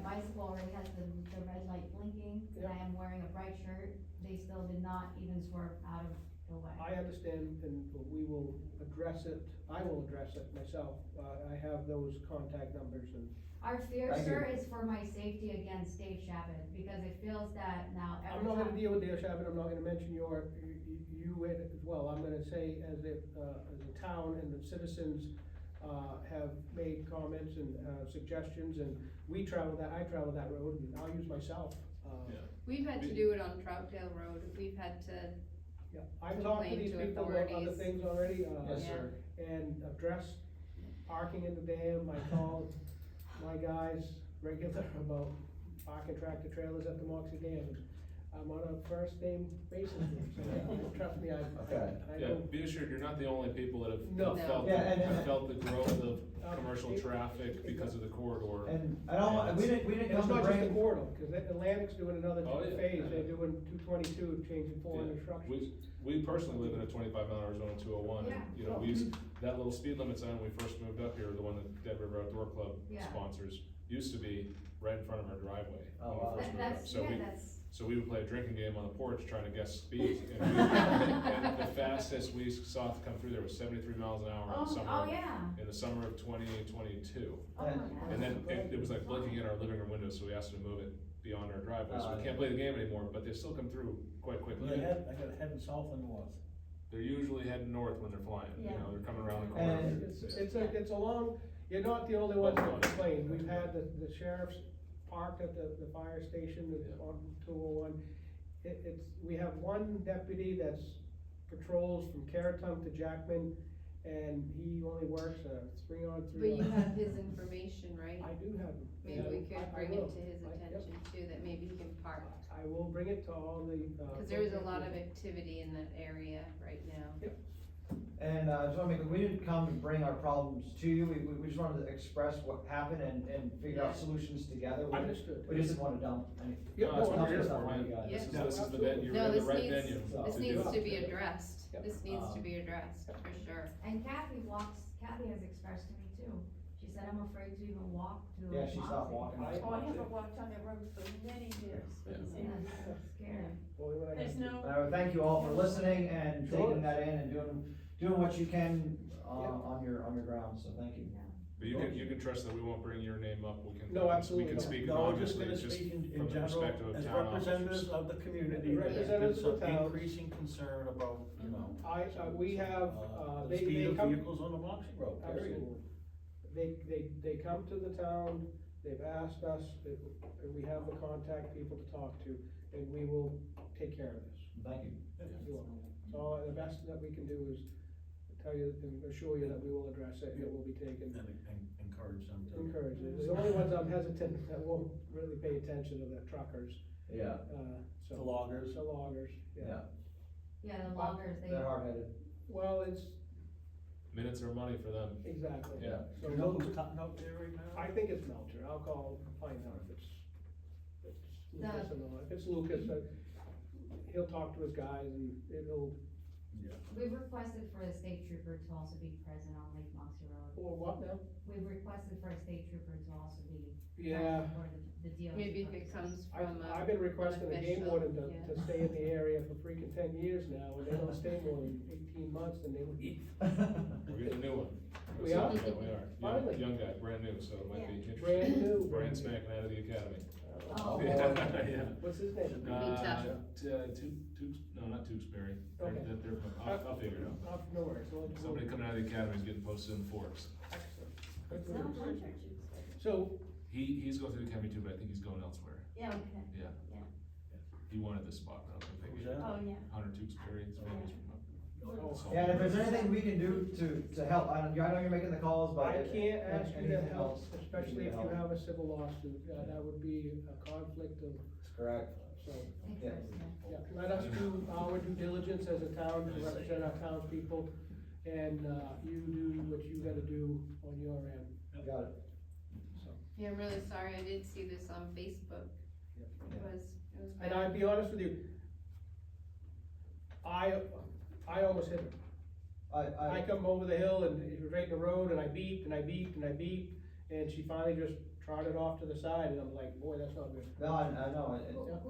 bicycle already has the red light blinking, and I am wearing a bright shirt, they still did not even swerve out of the way. I understand, and we will address it, I will address it myself, I have those contact numbers, and Our fear, Thank sir, is for my safety against Dave Shabbat, because it feels that now I'm every not gonna time. deal with Dale Shabbat, I'm not gonna mention you as well, I'm gonna say as a town and the citizens, have made comments and, suggestions, and I travel that road, and I'll use myself, Yeah. We've had to do it on Troutdale Road, we've had to, yeah, I've talked to Complain these to people about other authorities. things already, Yes, Yeah. sir. and address parking in the dam, I call my guys regular about parking tractor trailers at the Moxie Dam. I'm on a first name basis with them, so trust me, I Yeah, know. be assured, you're not the only people that No. have felt, Yeah, and- have felt the growth of Uh, commercial it- traffic because of the corridor. And I don't, we didn't And it's come to not just the bring, corridor, cause Atlantic's doing another Oh, yeah. phase, they're doing 222, changing 400 structures. We personally live in a 25-mile zone on 201, and, Yeah. you know, that little speed limit sign when we first moved up here, the one that Dead River Outdoor Club Yeah. sponsors, used to be right in front of our driveway Oh, when wow. we first moved up. That's, So yeah, that's, so we would play a drinking game on the porch trying to guess speed, and the fastest we saw to come through there was 73 miles an hour in the oh summer, yeah, in the summer of 2022. oh my And- God. And then it was like blinking in our living room window, so we asked them to move it beyond our driveway, so we yeah. can't play the game anymore, but they still come through quite I quickly. gotta head south and north. They're usually heading north when they're flying, you Yeah. know, they're coming around the And- corner. It's a long, you're not the only ones that complain, we've had the sheriff's parked at the fire station Yeah. on 201. We have one deputy that's patrols from Caratunk to Jackman, and he only works 3 on 3 but you off. have his information, right? I do have him. Maybe Yeah, we I could bring will. it to his Yep. attention too, that maybe he can park. I will bring it to all the, Cause there is a lot of activity in that area right now. and, just wanna make, we didn't come to bring our problems to you, we just wanted to express what happened and figure out Yeah. solutions together. Understood. We just didn't wanna dump any. Yeah, No, that's no, what we're here stuff for, on man. you guys. Yeah. This is the venue, you're No, in the this right needs- venue. This to do needs it. to be addressed, Yep. this needs to be addressed, for sure. And Kathy has expressed to me too, she said, I'm afraid to even walk to. Yeah, she stopped Moxie." walking. Oh, I haven't walked on that road for many years. Yeah. Yeah, that's scary. Only when I There's have to. no, And I would thank you all for listening and Sure. taking that in and doing what you can, Yeah. on your ground, so thank you. But you can trust that we won't bring your name up, we can. No, absolutely We can not. speak No, we're just anonymously, gonna just speak in from the general, perspective of as town representatives officers. of the community, there's been Representatives of some the town. increasing concern about, you know. We have, the they speed of come. vehicles on the Moxie Road, period. Absolutely. They come to the town, they've asked us, and we have the contact people to talk to, and we will take care of this. Thank you. You're welcome. So the best that we can do is tell you and assure you that we will address it, and it will be taken. And encourage them to. Encourage it. The only ones I'm hesitant that won't really pay attention are the truckers, Yeah, The so. loggers. The loggers, yeah. yeah, Yeah, the loggers, they're hard-headed. Well, it's, Minutes are money for them. exactly. Yeah. So Do you know who's cutting out there right now? I think it's Melcher, I'll call, find out if it's Lucas or not. If it's Lucas, he'll talk to his guys and it'll, Yeah. We've requested for the state trooper to also be present on Lake Moxie Road. or what now? We've requested for a state trooper to also be Yeah, present for the DOT. Maybe if it purposes. comes from a. I've been requesting the game official, warden yeah. to stay in the area for freaking 10 years now, and they don't stay more than 18 months, then they leave. We're getting a new one. We are? Yeah, we are. Finally. Young guy, brand new, so it might be interesting. Brand new. Brand spanking out of the academy. Oh. Yeah. What's his name? No, not Tewksbury. Okay. I'll figure it out. No worries. Somebody coming out of the academy is getting posted in the Forks. Excellent. No, Hunter Tuesday. So, He's going through the academy too, but I think he's going elsewhere. Yeah, okay, He wanted this spot, and I don't think Who's they that? oh, yeah. Hunter Tewksbury, his family's from up. Oh. Yeah, and if there's anything we can do to help, I know you're making the calls, but. I can't ask you to anything help, else, especially if you have a civil lawsuit, that would be a conflict of, That's correct. so. Yeah. Yeah, let us do our due diligence as a town, to represent our townspeople, and, you do what you gotta do on your end, Got it. so. Yeah, I'm really sorry, I did see this on Facebook. Yep. It was And bad. I'll be honest with you, I almost hit her. I come over the hill and it was right in the road and I beeped and I beeped and I beeped, and she finally just trotted off to the side, and I'm like, boy, that's not good. No, I know, Who's that,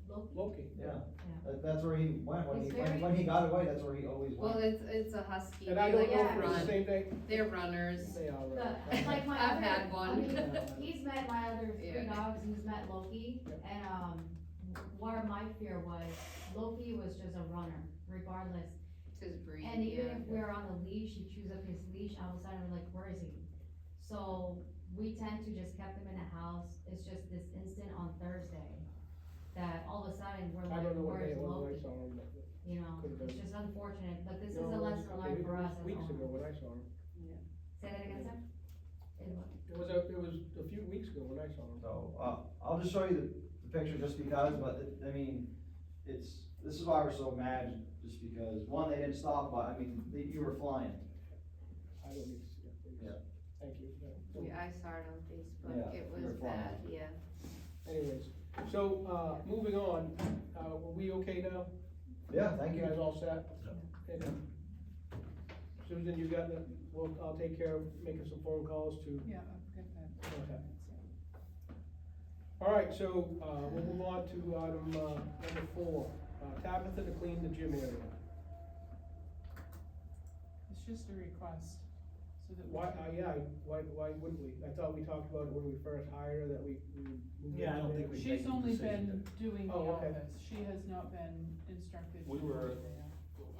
Loki? Loki. yeah, Yeah. that's where he went, He's very- when he got away, that's where he always Well, went. it's a husky, And they I don't like know to if it's the run, same thing. they're runners. They are, The, it's like my I've other, had one. I mean, he's met my other three Yeah. dogs, he's met Loki, Yep. and, where my fear was, Loki was just a runner, regardless. It's his breed, And even yeah. if we're on the leash, he chews up his leash, all of a sudden we're like, where is he? So, we tend to just kept him in the house, it's just this instant on Thursday, that all of a sudden we're I like, don't know what day where's it was when I Loki? saw him. You know, Could've it's been. just unfortunate, but this is No, a it was lesson couple learned for us as Weeks ago owners. when I saw him. Say that again, sir? It was a few weeks ago when I saw him. So, I'll just show you the picture just because, but, I mean, this is why we're so mad, just because, one, they didn't stop, but, I mean, you were flying. I don't need to see it, please. Yeah. Thank you. Yeah, I saw it on Facebook, Yeah, it you're was fine. bad, yeah. Anyways, so, moving on, were we okay now? Yeah, thank You you. guys all set? And Susan, you got the, I'll take care of making some phone calls to, Yeah, I've got that. Okay. all right, so, we'll move on to item, number 4, Tabitha to clean the gym area. It's just a request, so that we Why, can. why wouldn't we? I thought we talked about it when we first hired her, that we. Yeah, I don't think we- She's make the only decision been doing the Oh, okay. office, she has not been instructed. We to were- go there.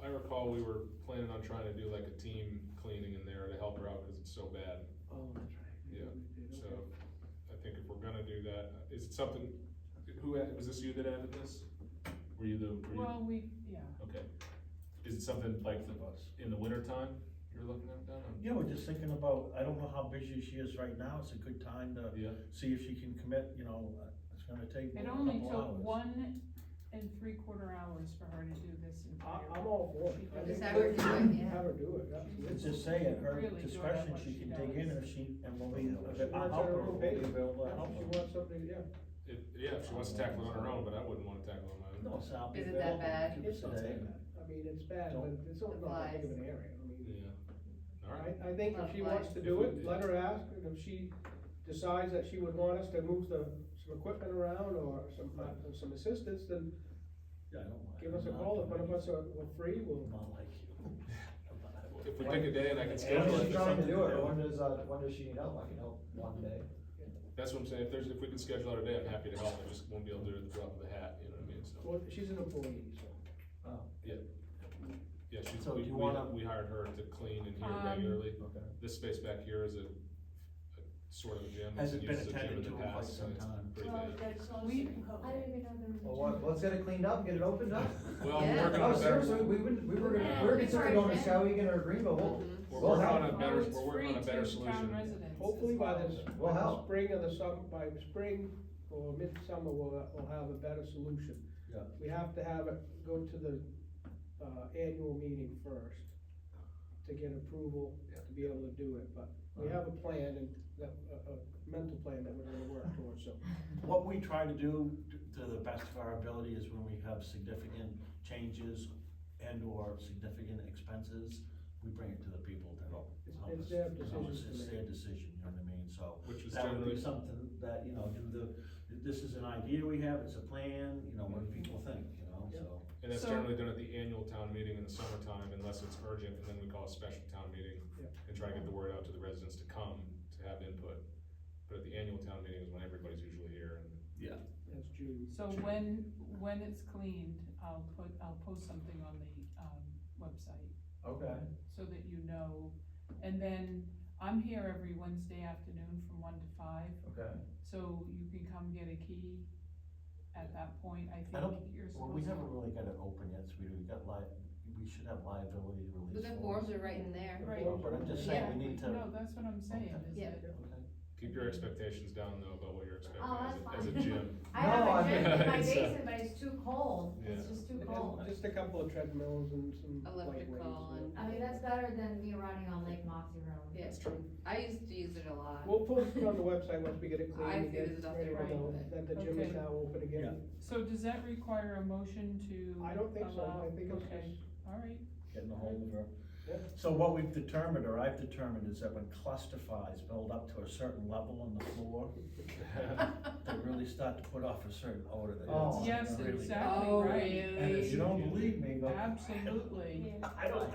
I recall we were planning on trying to do like a team cleaning in there to help her out, cause it's so bad. Oh, that's right. Yeah, We did, So, okay. I think if we're gonna do that, is it something, was this you that added this? Were you Well, yeah, okay. Is it something like in the winter time you're looking at that? Yeah, we're just thinking about, I don't know how busy she is right now, it's a good time to Yeah, see if she can commit, you know, it's gonna take it a only couple took hours. 1 3/4 hours for her to do this entire. I'm all for it. I Just think have her do it, yeah. Have her do it, absolutely. It's just saying, her Really good at discretion, what she she can dig in does. if she, and we'll be, She I'll wants help her her, own we'll be pace. available to help She her. wants something, yeah. if she wants to tackle it on her own, but I wouldn't wanna tackle it on my own. No, so I'll be Is it that available bad? to It's not today. that bad. I mean, it's bad, but it's not that big of an area, I mean. Yeah, alright, I think if she wants to do it, let her ask, and if she decides that she would want us to move some equipment around or some assistance, then Yeah, I don't mind. give us a I'm not call, if one of gonna- us are free, we'll. I'm not like you. if we pick a day and I can When schedule is it, she trying to do it, or when does she need help? I can help one day. that's what I'm saying, if we can schedule out a day, I'm happy to help, I just won't be able to do it at the drop of a hat, you know what I mean, so. Well, she's an employee, so. Yeah, So do you wanna- we hired her to clean in here Um, regularly. Okay. This space back here is a sort of a gym. Hasn't It's been used as a gym attended in to the in quite past, some and it's time. pretty Well, bad. they're closed We- in COVID. I didn't even know there was a Well, gym. let's get it cleaned up, get it opened up. Well, Yeah. we're working Oh, on a better, seriously, we were Yeah, considering it's our going to gym. Skowhegan or Greenville, Mhm. we're We'll working help. on a better, No, it's we're working on a free better to town solution. residents Hopefully as by well. this, Will by help. spring or by spring or midsummer, we'll have a better solution. Yeah. We have to have it go to the, annual meeting first to get approval to be able to do it, but we have a plan and a mental plan that we're gonna work towards, so. What we try to do to the best of our ability is when we have significant changes and or significant expenses, we bring it to the people to help. It's their You know, decisions to It's make. their decision, you know what I mean, so. Which is That would be generally, something that, you know, this is an idea we have, it's a plan, you know, what do people think, you know, so. and that's So- generally done at the annual town meeting in the summertime unless it's urgent, and then we call a special town meeting Yeah. and try to get the word out to the residents to come to have input. But at the annual town meeting is when everybody's usually here, and That's June. So when it's cleaned, I'll post something on the, website, Okay. so that you know. And then, I'm here every Wednesday afternoon from 1 to 5, Okay. so you can come get a key at that point. I I don't- think you're Well, we supposed never to. really got it open yet, so we got we should have liability But release the forms. forms are right in there. Right. But I'm just saying, we need to. No, that's what I'm saying, is Yeah. that, Okay. keep your expectations down though about what you're expecting Oh, that's as a fine. gym. I have No, a I gym mean, in my it's, basement, but it's too cold, it's Yeah. just too And cold. just a couple of treadmills and some light weights. Elliptical and, I mean, that's better than me running on Lake Moxie Road. yeah, That's true. I used to use it a lot. We'll post it on the website once we get it clean. I and see get there's nothing ready to wrong go, with it. that the gym is Okay. now open again. so does that require a motion to I don't think so, allow- I think it's okay, just, alright, Getting a hold of her. Yeah. So what we've determined, or I've determined, is that when clusterfies build up to a certain level on the floor, they really start to put off a certain odor that Oh. it's yes, really. exactly, Oh, right. And if you don't believe me, go. Absolutely. Yeah.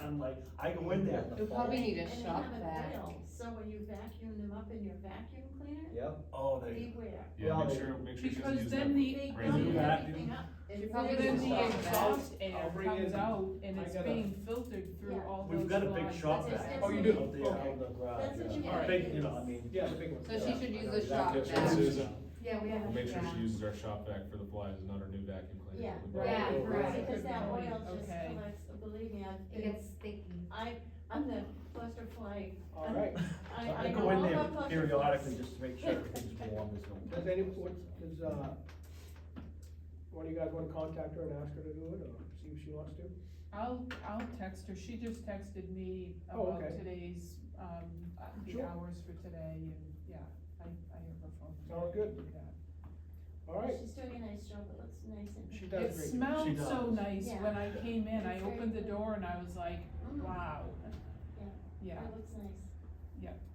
I'm like, I go in there in the You'll fall. probably need a And they shop have a vac. bill, so when you vacuum them up in your vacuum cleaner, Yep. Oh, they, beware. Yeah, Well, make sure she Because doesn't use then that. the, They Brand gum new vacuum. everything up. It's probably very then good the stuff. expensive. exhaust I'll air bring comes in- out and I it's gotta- being filtered through Yeah. all those we've got a big lines. shop That's vac. it. Oh, you do? Out there Okay. out in the garage, That's what yeah. you gotta Big, use. you know, I mean. yeah, the big one. So she should use the Yeah, shop that's vac. Susan. Yeah, we have We'll a make sure yeah. she uses our shop vac for the flies, and not our new vacuum cleaner. Yeah. Yeah, right. Because that Good oil point. just Okay. collects, believe me, It gets sticky. I'm the cluster fly. All right, I I know go in all there about cluster periodically flies. just to make sure everything's warm, there's no. does one of you guys wanna contact her and ask her to do it, or see if she wants to? I'll text her, she just texted me Oh, about okay. today's, the Sure. hours for today, and, yeah, I have her phone. Sounds good. Do that. All right, She's doing a nice job, it looks nice and. she It does great. smelled She so does. nice Yeah. when I came in, I It's very opened the good. door and I was like, Mm. wow. Yeah. Yeah, It looks nice.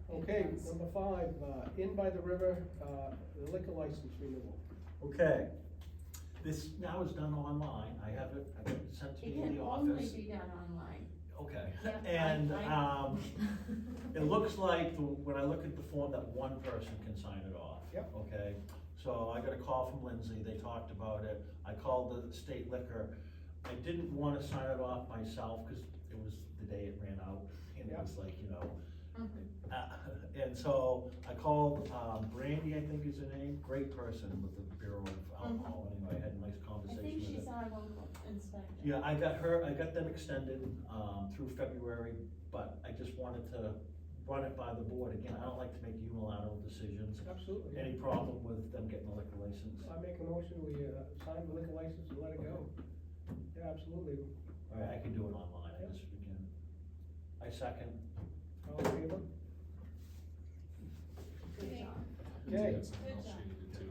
Okay, it does. number 5, in by the river, the liquor license renewal. Okay, this now is done online, I have it sent to It me in can the only office. be done online. Okay, Yeah, and, I- it looks like, when I look at the form, that one person can sign it off. Yep. Okay, so I got a call from Lindsay, they talked about it, I called the state liquor, I didn't wanna sign it off myself, cause it was the day it ran out, and it Yep. was like, you know. Mhm. And so I called, Brandy, I think is her name, great person with the Bureau of Alcohol, anyway, I had a nice I conversation with think her. she's our local inspector. Yeah, I got them extended, through February, but I just wanted to run it by the board again, I don't like to make unilateral decisions. Absolutely. Any problem with them getting a liquor license? I make a motion, we, sign the liquor license and let it go. Yeah, absolutely. Alright, I can do it online, I guess we can. I second. All in favor? Good job. Lindsay Okay. had something Good else job. she needed to,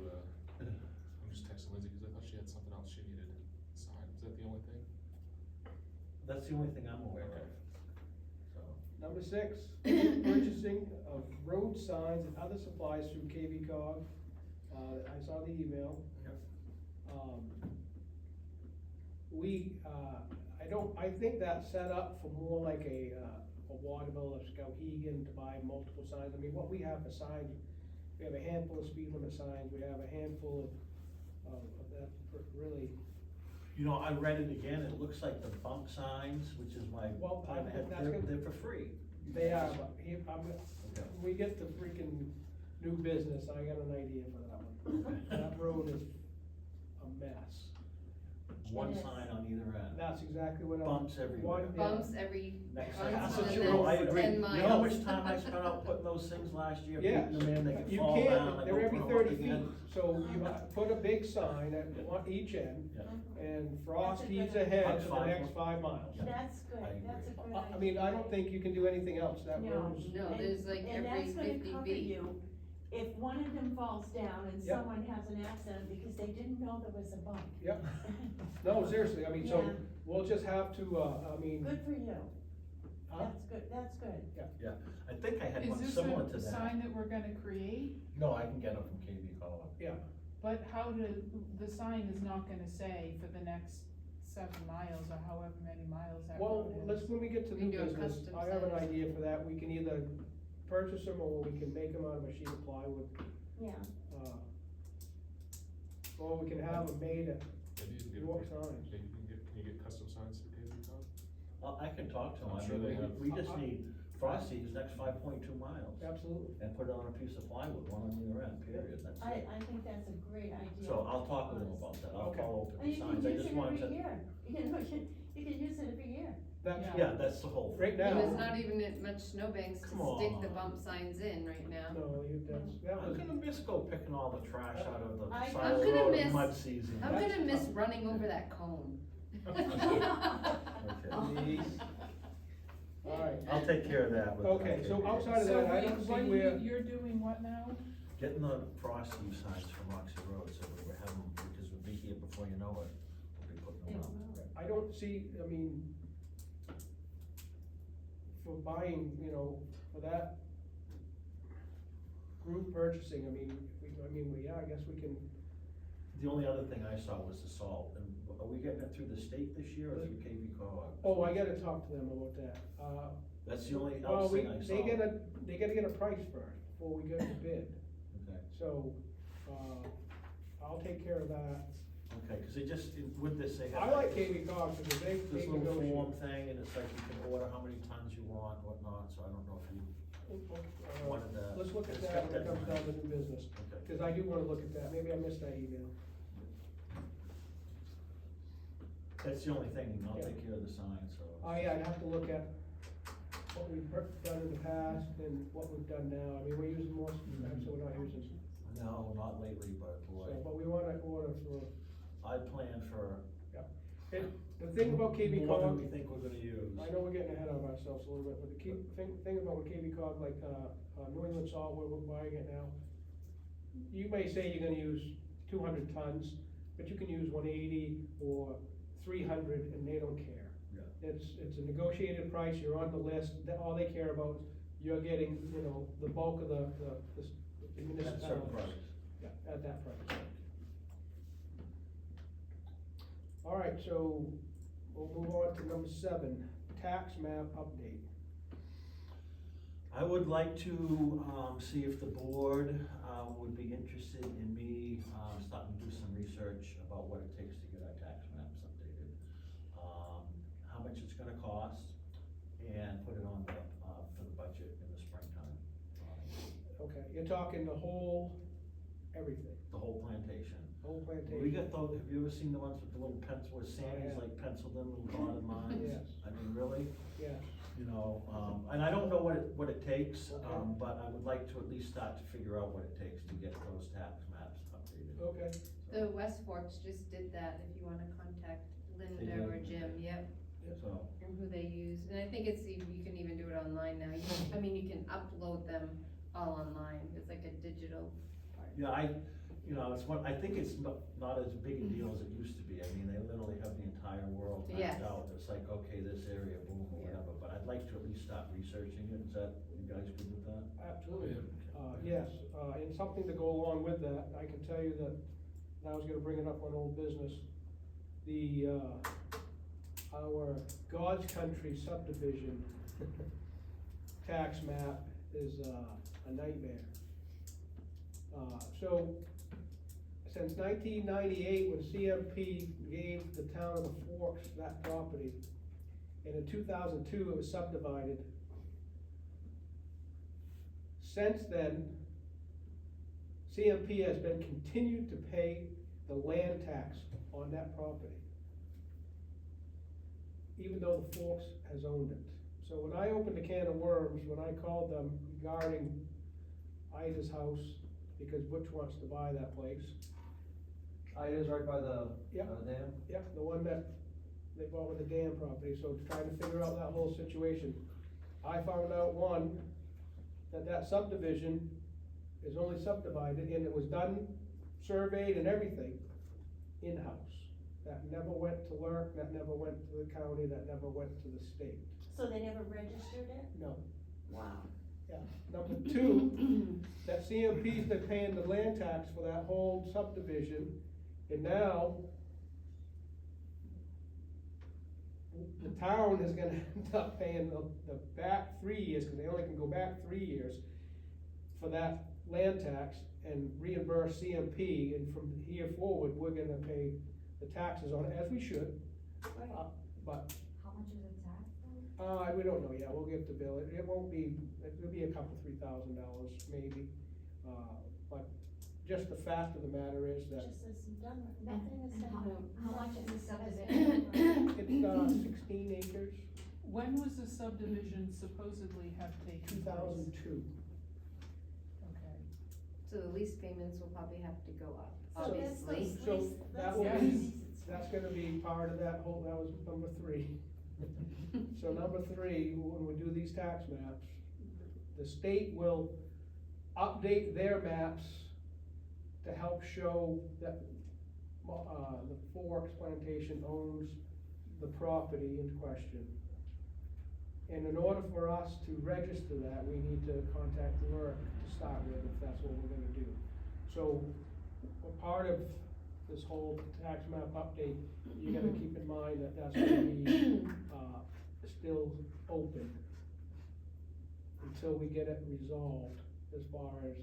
I'm just texting Lindsay, cause I thought she had something else she needed signed, is that the only thing? That's the only thing I'm aware of, so. Number 6, purchasing of road signs and other supplies through KV Cog. I saw the email. Yep. I think that's set up for more like a Waterville or Skowhegan to buy multiple signs. I mean, what we have for signs, we have a handful of speed limit signs, we have a handful of that really, You know, I read it again, it looks like the bump signs, which is my, Well, that's they're, gonna- they're for free. they are, but here, Okay. we get the freaking new business, I got an idea for that one. That road is a mess. One It is. sign on either end, That's exactly what I. bumps everywhere. One- yeah. Bumps every, Next bumps thing, for the you know, I next agree. 10 You know how miles. much time I spent out putting those things last year, Yes. beating them in, they could You fall down, can't, I they're go every put them up 30 feet, again. so you put a big sign at each end, Yeah. and Frost That's a heeds good ahead idea. for the next 5 miles. Yeah. That's good, I that's a agree. good idea. I mean, I don't think you can do anything else, that No. road's. No, there's like And every that's 50 gonna cover feet. you if one of them falls down and Yep. someone has an accident because they didn't know there was a bump. Yep, no, seriously, I mean, so, Yeah. we'll just have to, I mean, Good for you, huh? that's good. I think I had Is one this similar to a that. sign that we're gonna create? No, I can get them from KB Color. But how the sign is not gonna say for the next 7 miles or however many miles that Well, road is. let's, when we get to We new do a business, custom I have an sign. idea for that, we can either purchase them or we can make them out of a sheet of plywood, Yeah, or we can have them made at Maybe you can get, York signs. maybe can you get custom signs through KB Color? Well, I can talk to them, I'm I sure mean, they have. we just need Frosty's next 5.2 miles, Absolutely. and put it on a piece of plywood, one on either end, period, that's it. I think that's a great idea. So I'll talk with them about that, I'll Okay. follow up And with you the can signs, I use just it wanted every to. year, you can use it every year. That's, Yeah. Yeah, that's the whole right thing. now. There's not even much snowbanks to Come stick the on. bump signs in right now. no, that I'm was, gonna miss go picking all the trash out of the I'm side of the gonna road in miss- mud season. I'm That's gonna miss tough. running over that cone. Okay. alright. I'll take care of that with. Okay, so outside of So that, I wait, don't see what do where, you're doing what now? Getting the Frosty signs from Roxy Road, so we have them, because we'll be here before you know it, we'll be putting them up. I don't see, I mean, for buying, for that group purchasing, I mean, yeah, I guess we can, The only other thing I saw was the salt, and are we getting it through the state this year or through KB cog? oh, I gotta talk to them about that. That's the only Well, else thing I saw. they gotta get a price first before we get the bid, Okay, so, I'll take care of that. okay, cause they just, with this, they have. I like KB cog because they This little form negotiate. thing, and it's like you can order how many tons you want, whatnot, so I don't know if you wanted that. Let's look at It's that got when it that comes in down mind. to new business, Okay. cause I do wanna look at that, maybe I missed that email. That's the only thing, and I'll Yeah. take care of the sign, so. Yeah, I'd have to look at what we've done in the past and what we've done now, I mean, we're using more, so we're not using, No, not lately, but boy, so, but we wanna order for, I plan for the thing about KB more than cog, we think we're gonna use. I know we're getting ahead of ourselves a little bit, but the thing about with KB cog, like, New England Salt, where we're buying it now, you may say you're gonna use 200 tons, but you can use 180 or 300 and they don't care. Yeah. It's a negotiated price, you're on the list, all they care about, you're getting, the bulk of the At a certain municipalities. price. Yeah, at that price. Alright, so we'll move on to number 7, tax map update. I would like to, see if the board, would be interested in me, starting to do some research about what it takes to get our tax maps updated. How much it's gonna cost, and put it on the, for the budget in the springtime. Okay, you're talking the whole, everything, The whole plantation. whole We plantation. got those, have you ever seen the ones with the little pencil, where Sandy's yeah. like penciled in little dotted lines? Yes. I mean, really? Yeah, And I don't know what it takes, Okay. but I would like to at least start to figure out what it takes to get those tax maps updated. okay, The West Forks just did that, if you wanna contact Linda They or did? Jim, yep, So, and who they use, and I think you can even do it online now, you can upload them all online, it's like a digital part. yeah, I think it's not as big a deal as it used to be. I mean, they literally have the entire world Yes. mapped out. It's like, okay, this area, boom, or Yeah. whatever, but I'd like to at least start researching it. Is that, you guys good with that? absolutely. Yes, and something to go along with that, I can tell you that, and I was gonna bring it up on old business, our God's Country subdivision tax map is, a nightmare. So, since 1998, when CMP gave the town of the Forks that property, and in 2002, it was subdivided. Since then, CMP has been continued to pay the land tax on that property, even though the Forks has owned it. So when I opened a can of worms, when I called them regarding Ida's house, because Butch wants to buy that place. Ida's right by the, Yep. dam. Yep, the one that they bought with the dam property, so trying to figure out that whole situation. I found out, one, that subdivision is only subdivided, and it was done, surveyed and everything, in-house. That never went to Lurk, that never went to the county, that never went to the state. So they never registered it? No. Wow. Yeah. Number two, that CMP's been paying the land tax for that whole subdivision, and now the town is gonna end up paying the back 3 years, cause they only can go back 3 years for that land tax and reimburse CMP, and from here forward, we're gonna pay the taxes on it, as we should. But, How much is it taxed? we don't know yet, we'll get the bill, it won't be, it'll be a couple, $3,000 maybe. But just the fact of the matter is that Just isn't done, nothing is And done. how much is the subdivision? it's, 16 acres, When was the subdivision supposedly have taken place? 2002. Okay. So the lease payments will probably have to go up, So that's obviously. those So lease- that that's will the be- leases. That's gonna be part of that whole, that was number 3. So number 3, when we do these tax maps, the state will update their maps to help show that, the Forks Plantation owns the property in question. And in order for us to register that, we need to contact Lurk to start with, if that's what we're gonna do. So, a part of this whole tax map update, you gotta keep in mind that that's gonna be, still open until we get it resolved as far as,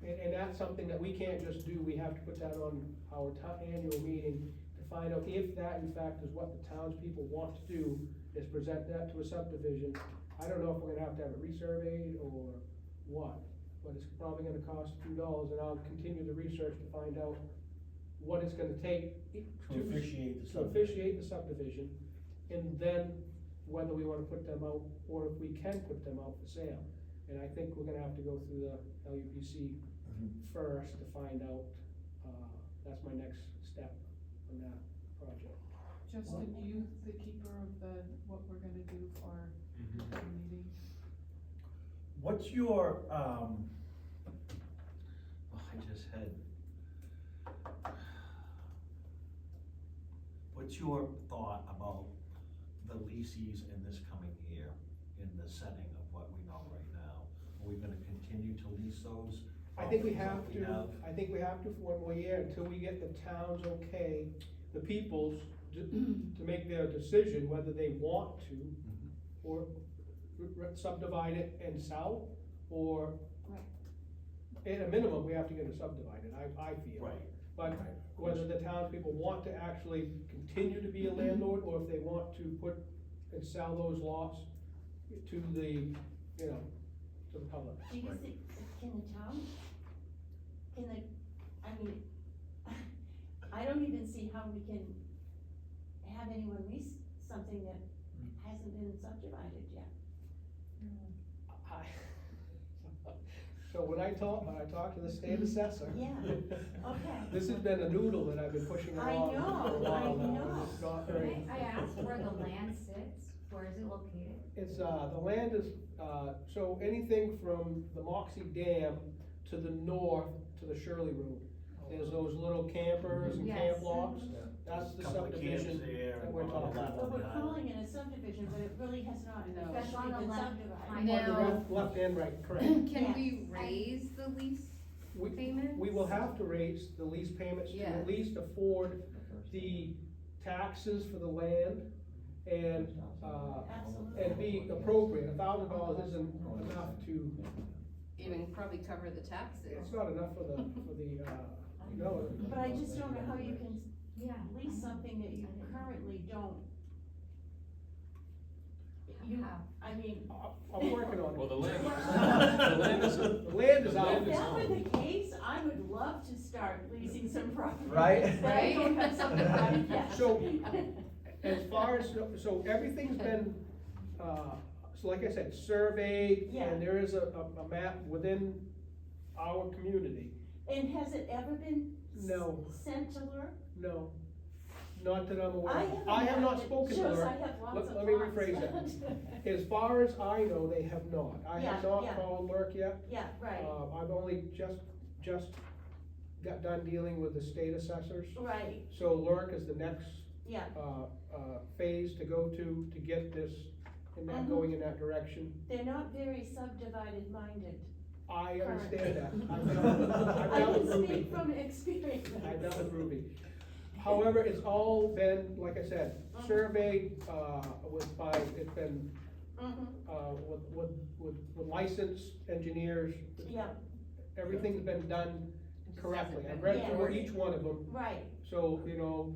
and that's something that we can't just do, we have to put that on our annual meeting to find out if that in fact is what the townspeople want to do, is present that to a subdivision. I don't know if we're gonna have to have it resurveyed or what, but it's probably gonna cost a few dollars, and I'll continue the research to find out what it's gonna take To officiate the to officiate the subdivision, and then whether we wanna put them out, or if we can put them out for sale. And I think we're gonna have to go through the LUPC first to find out, that's my next step on that project. Justin, you the keeper of what we're gonna do for the meeting? What's your, I just had, what's your thought about the leases in this coming year, in the setting of what we know right now? Are we gonna continue to lease those? I think we properties have that to, I think we have to for one more year until we get the town's okay, the people's, to make their decision whether they want to, or subdivide it and sell, or at a minimum, we have to get it subdivided, I feel. Right. But Right. whether the townspeople want to actually continue to be a landlord, or if they want to put and sell those lots to the, to the public. Do you think, can the town, I don't even see how we can have anyone lease something that hasn't been subdivided yet. So when I talk to the state assessor. Yeah, okay. This has been a noodle that I've been pushing I along know, for a while I now, know. and it's not very. I asked where the land sits, where is it located? It's, the land is, so anything from the Moxie Dam to the north to the Shirley Road. There's those little campers and camp Yes. lots, that's the Couple of camps subdivision there, that we're and one on the talking left. about. But we're calling it a subdivision, but it really has not No. That's on officially the been left. subdivided. On the Now- left and right, correct. Can we raise the lease payments? We will have to raise the lease payments to Yeah. at least afford the taxes for the land and, Absolutely. and be appropriate. $1,000 isn't enough to, Even probably cover the taxes. it's not enough for the, no. But I just don't know how you can Yeah. lease something that you currently don't. Have. I'm working on Well, it. the land is, The land is the out. land If is that were owned. the case, start leasing some property. Right? That I don't have subdivided yet. So, as far as, so everything's been, so like I said, surveyed, Yeah. and there is a map within our community. And has it ever been No. sent to Lurk? No, not that I'm aware of. haven't I have not had it. spoken to Shows her. I have lots of Let me plots. rephrase that. As far as I know, they have not. I have Yeah, not yeah. called Lurk yet. Yeah, right, I've only just got done dealing with the state assessors. right, So Lurk is the next, yeah, phase to go to get this, and that Mhm. going in that direction. they're not very subdivided minded. I Currently. understand that. I've I dealt can with Ruby. speak from experience. I dealt with Ruby. However, it's all been, like I said, Mhm. surveyed, it's been, Mm-hmm, with licensed engineers. yeah, Everything's been done It just correctly. hasn't I've been read through enforced. each one of them, right, so, you know,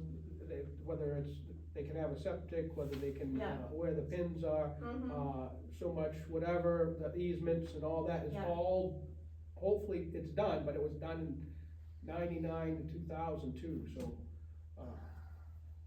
whether it's, they can have a septic, whether they can, Yeah. where the pins are, mm-hmm, so much, whatever, the easements and all that is Yeah. all, hopefully it's done, but it was done in 99 to 2002, so,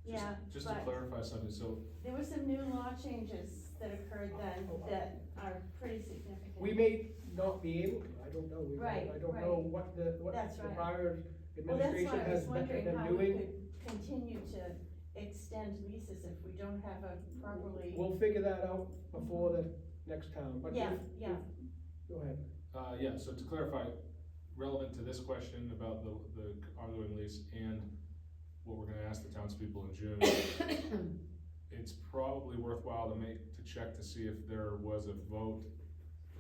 yeah, Just to but clarify something, so, there were some new law changes that occurred then that are pretty significant. we may not be able to, I don't know, Right, I don't know right. what the That's right. prior Well, that's administration why I has was wondering been how we doing. could continue to extend leases if we don't have a properly. We'll figure that out before the next town, but Yeah, if- yeah. go ahead. yeah, so to clarify, relevant to this question about the ongoing lease and what we're gonna ask the townspeople in June, it's probably worthwhile to check to see if there was a vote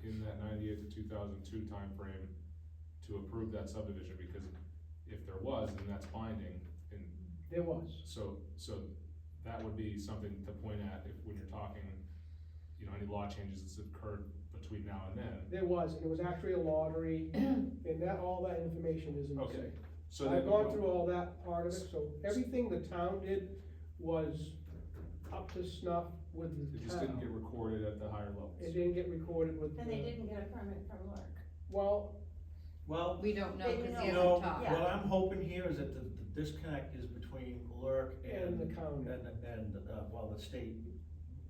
in that 98 to 2002 timeframe to approve that subdivision, because if there was, then that's binding, and There was. so that would be something to point at if, when you're talking, you know, any law changes that's occurred between now and then. There was, and it was actually a lottery, and that, all that information is in the Okay. safe. So I've then- gone through all that part of it, so everything the town did was up to snuff with It the just didn't get town. recorded at the higher levels. It didn't get recorded with And they the, didn't get a permit from Lurk. well, Well, We don't know, They cause don't he you hasn't know, talked. Yeah. what I'm hoping here is that the disconnect is between Lurk And and, the county. well, the state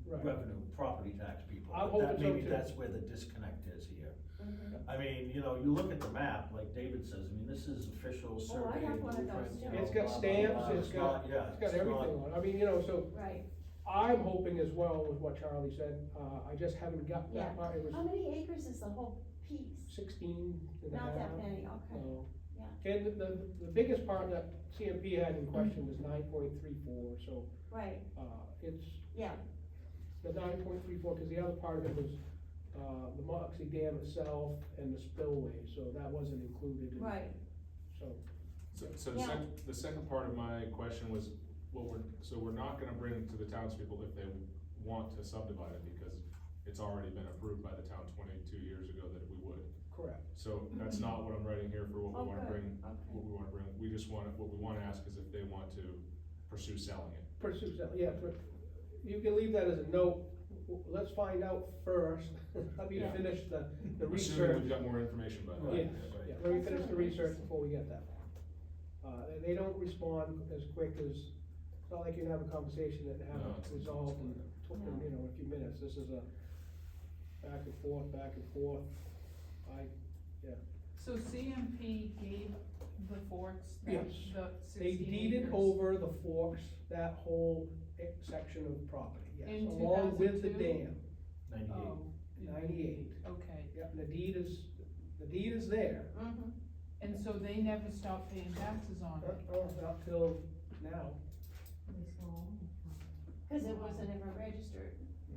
right. revenue, property tax people. I'm That- hoping so Maybe too. that's where the disconnect is here. Mhm. I mean, you know, you look at the map, like David says, I mean, this is official survey. have one of those blueprint, you too. know, It's got blah, blah, stamps, blah. it's got, Yeah, it's got everything on it. I mean, you know, so Right, I'm hoping as well with what Charlie said, I just haven't got Yeah. that part, it was how many acres is the whole piece? 16 and a half. Not that many, okay, No. Yeah. And the biggest part that CMP had in question was 9.34, so, right, it's yeah, the 9.34, cause the other part of it was, the Moxie Dam itself and the spillway, so that wasn't included in. right, So, So Yeah. the second part of my question was, we're not gonna bring to the townspeople if they want to subdivide it, because it's already been approved by the town 22 years ago that we would. correct. So that's not what I'm writing here for what we Oh, wanna good. bring, Okay. what we wanna bring, what we wanna ask is if they want to pursue selling it. Pursue that, yeah, but you can leave that as a note, let's find out first, let me Yeah. finish the Assuming research. we've got more information by then. Yes, Right. yeah, let me That's finish the really research interesting. before we get that. They don't respond as quick as, it's not like you can have a conversation and have No, it resolved in, No. you know, a few minutes, this is a back and forth, So CMP gave the forks, the Yes. 16 They deeded acres. over the forks, that whole section of property, yes, In along with the 2002? dam. 98. Oh, in 98. Okay, Yeah, and the deed is there, mhm, and so they never stopped paying taxes on it? not till now, cause it wasn't ever registered.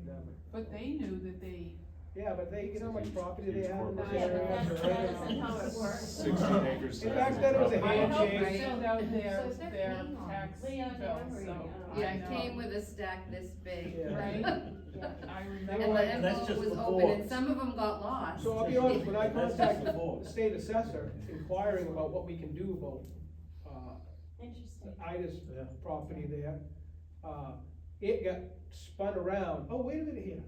never. But they knew that they, Yeah, but they, you know how much property they Huge have in this corporation. area? Yeah, but that isn't how it works. 16 acres. In fact, that was a I helped handshake. send out So their is that their paying on? tax Leon, bill, memory, so, yeah, I It know. came with a stack this big, Yeah. Right? Yeah. I and remember. the And that's envelope just was the open, and forks. some of them got lost. So I'll be honest, when I That's just contacted the the forks. state assessor inquiring about what we can do about, Interesting. Ida's property there, it got spun around, oh, wait a minute here.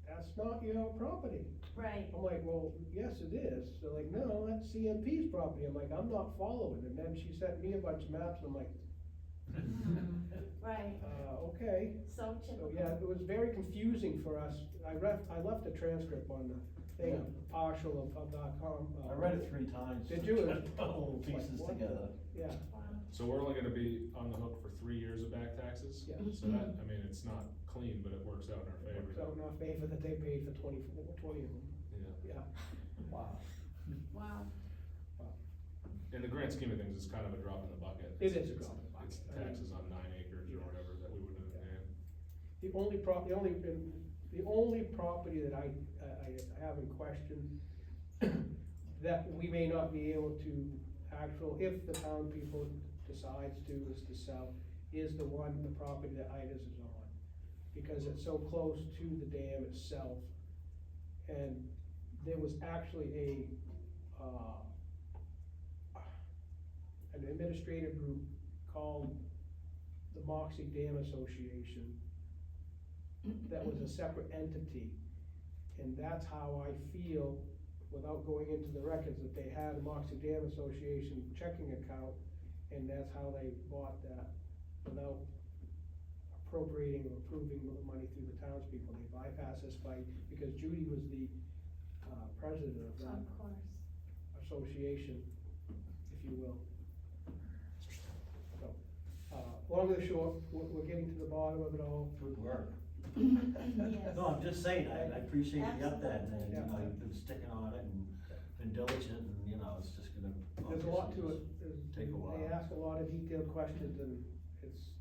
that's not your property. Right, I'm like, well, yes, it is. They're like, no, that's CMP's property. I'm like, I'm not following. And then she sent me a bunch of maps, and I'm like, right, okay. so So, typical. yeah, it was very confusing for us. I left a transcript on the thing, partial of that I read it 3 times. Did you? Trying to put little pieces Like, what? together. Yeah, Wow. So we're only gonna be on the hook for 3 years of back taxes? Yeah. So that, I mean, it's not clean, but it works out in our favor. works out in our favor that they paid for 20 of them. Yeah. Yeah. Wow. Wow, In the grand scheme of things, it's kind of a drop in the bucket. It is a drop in the bucket. It's I mean, taxes on 9 acres or whatever that we wouldn't have paid. The only property that I have in question that we may not be able to if the town people decides to, is to sell, is the property that Ida's is on. Because it's so close to the dam itself. And there was actually an administrative group called the Moxie Dam Association that was a separate entity. And that's how I feel, without going into the records, that they had a Moxie Dam Association checking account, and that's how they bought that without appropriating or approving the money through the townspeople. They bypassed this because Judy was the president of that of course. association, if you will. So, long and short, we're getting to the bottom of it all. Good work. Yes. No, I'm just saying, I appreciate the update, and, you know, Yeah. you've been sticking on it and been diligent, and, you know, it's just gonna. There's a lot to it. obviously There's- Take a while. They ask a lot of detailed questions, and it's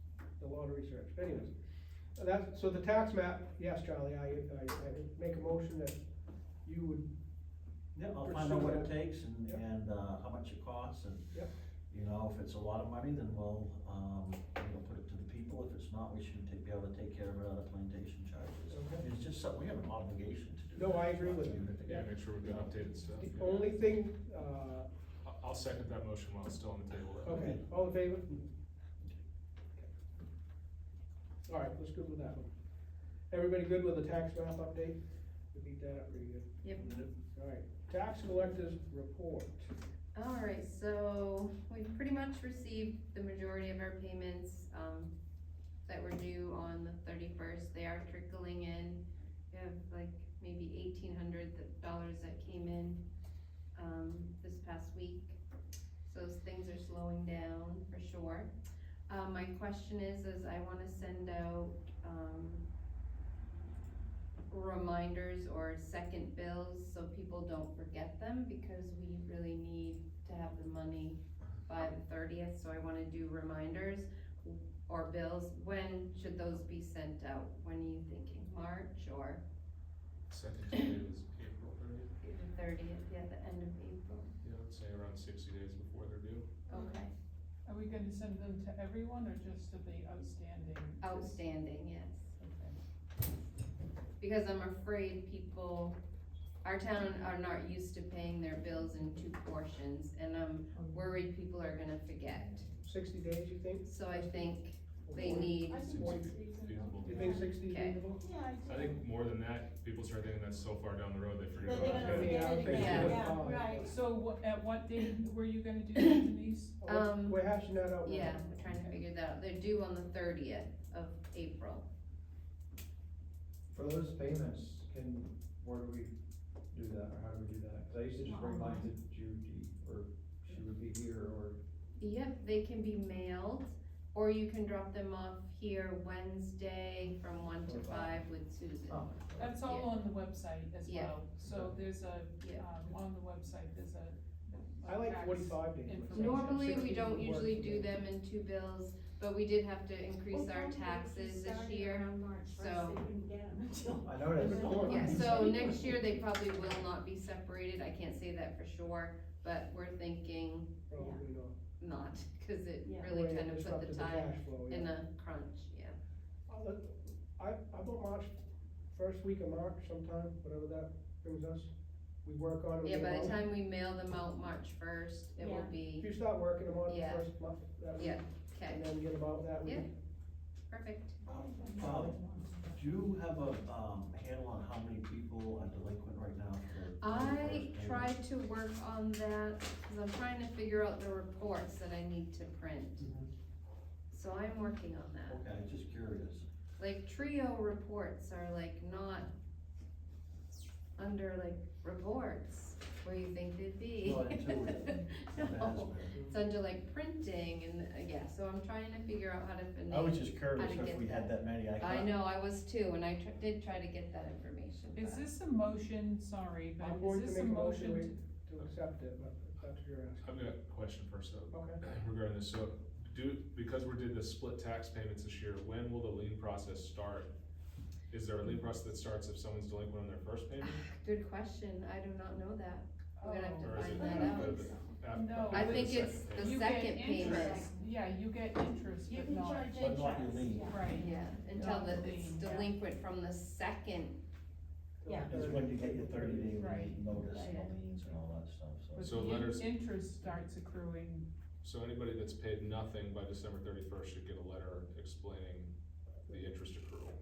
a lot of research. But anyways, so the tax map, yes, Charlie, I make a motion that you would, Yeah, I'll find out what it Pursue that. takes and, Yep. and, how much it costs, and, Yep. you know, if it's a lot of money, then we'll, put it to the people. If it's not, we should be able to take care of it out of plantation charges. Okay. It's just something, we have an obligation to do. No, I that. agree with Leave you. it Yeah, together. make sure we've got updated stuff. the Yeah. only thing, I'll second that motion while it's still on the table. okay, all in favor? All right, let's go with that one. Everybody good with the tax map update? We beat that up pretty good. Yep. All right, tax collectors report. Alright, so we've pretty much received the majority of our payments, that were due on the 31st. They are trickling in. We have like maybe $1,800 that came in, this past week. So things are slowing down for sure. My question is I wanna send out, reminders or second bills so people don't forget them, because we really need to have the money by the 30th, so I wanna do reminders or bills. When should those be sent out? When are you thinking, March or Second date is April 30th. the 30th, yeah, the end of April? Yeah, let's say around 60 days before they're due. Okay, Are we gonna send them to everyone or just to the outstanding? outstanding, yes. Okay. Because I'm afraid people, our town are not used to paying their bills in 2 portions, and I'm worried people are gonna forget. 60 days, you think? So I think they need, I think Forty. it's reasonable. You think 60 is Okay. reasonable? Yeah, I do. I think more than that, people start thinking that's so far down the road, they forget That they're about gonna it. Yeah, forget it I'm thinking again, Yeah. of, yeah, right. So at what date were you gonna do that, Denise? We're hashing that out now. yeah, we're trying to figure that out. They're due on the 30th of April. For those payments, where do we do that, or how do we do that? Cause I used to just bring mine to Judy, or she would be here, or, Yep, they can be mailed, or you can drop them off here Wednesday from 1 to 5 with Susan. oh. That's all on the website as Yeah. well, so there's Yeah. on the website, there's a. I like tax 45 days. information. Normally, 60 we don't would work usually for do me. them in 2 bills, but we did have to increase Well, our probably if you taxes this started year. around March first, so- they wouldn't get 'em until. I noticed. Yeah, so next year they probably will not be separated, I can't say that for sure, but we're thinking Probably not. not, cause it Yeah. really Way kind of put disrupted the time cash flow, yeah. in a crunch, yeah. I about March, first week of March sometime, whatever that brings us. We work on it. Yeah, we by get the them out. time we mail them out March 1st, it will Yeah. If be, you start working them on the Yeah. first month, that week, yeah, okay, and then get them out that week. Yeah. perfect. Do you have a, handle on how many people are delinquent right now for? I tried to work on that, cause I'm trying to figure out the reports that I need to print, Mhm. so I'm working on that. Okay, just curious. Like trio reports are like not under like reports where you think they'd be. Not intuitive. No, it's under like printing and, yeah, so I'm trying to figure out how to I was finesse. just curious How to if get we had that many. I know, I was too, and I did try to get that information, Is but- this a motion, sorry, but I'm going is to this a make a motion motion? to accept it, but if that's what you're asking. I've got a question first though, Okay. regarding this, so because we did the split tax payments this year, when will the lien process start? Is there a lien process that starts if someone's delinquent on their first payment? Good question, I do not know that. We're gonna have to Or is find it that after out. No. I after think the it's second the payment? You get second payment. interest. Yeah, you get interest, You but can not, charge But interest, not your lien. yeah. right. Yeah, until Not the, the it's lien, yeah. delinquent from the second, Yeah. Is when you get your 30-day Right. notice and Right. the liens and all that stuff, But So the letters- interest starts accruing, So anybody that's paid nothing by December 31st should get a letter explaining the interest accrual.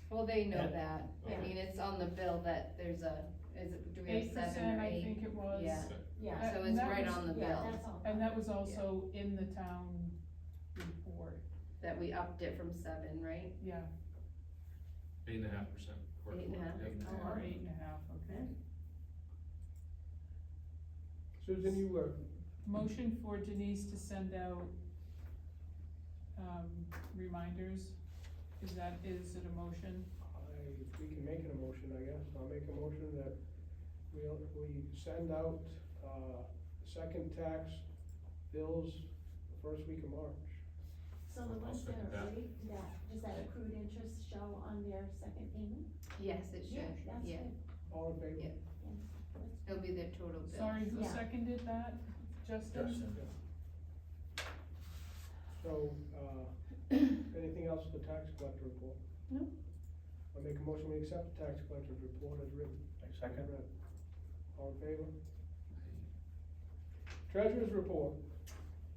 well, they know Yeah. that, I Yeah. mean, it's on the bill that there's a, do we have 8%, 7 or I 8? think it was. Yeah. Yeah, So And it's that right was- on the yeah, bill, that's all. And that was also in the town report, that we upped it from 7, right? yeah, 8.5%. 8.5? Oh, or wow. 8.5, okay. Susan, you were, Motion for Denise to send out, reminders, is it a motion? we can make it a motion, I guess. I'll make a motion that we send out, second tax bills the first week of March. So the I'll ones that second are that. ready, does that accrued interest show on their second payment? Yes, it Yeah, should, that's yeah, good, All in favor? Yeah. yes. That's- it'll be their total bill. Sorry, who Yeah. seconded that? Justin? Justin. So, anything else with the tax collector report? No. I'll make a motion, we accept the tax collector's report as written. Second? All in favor? Treasurer's report.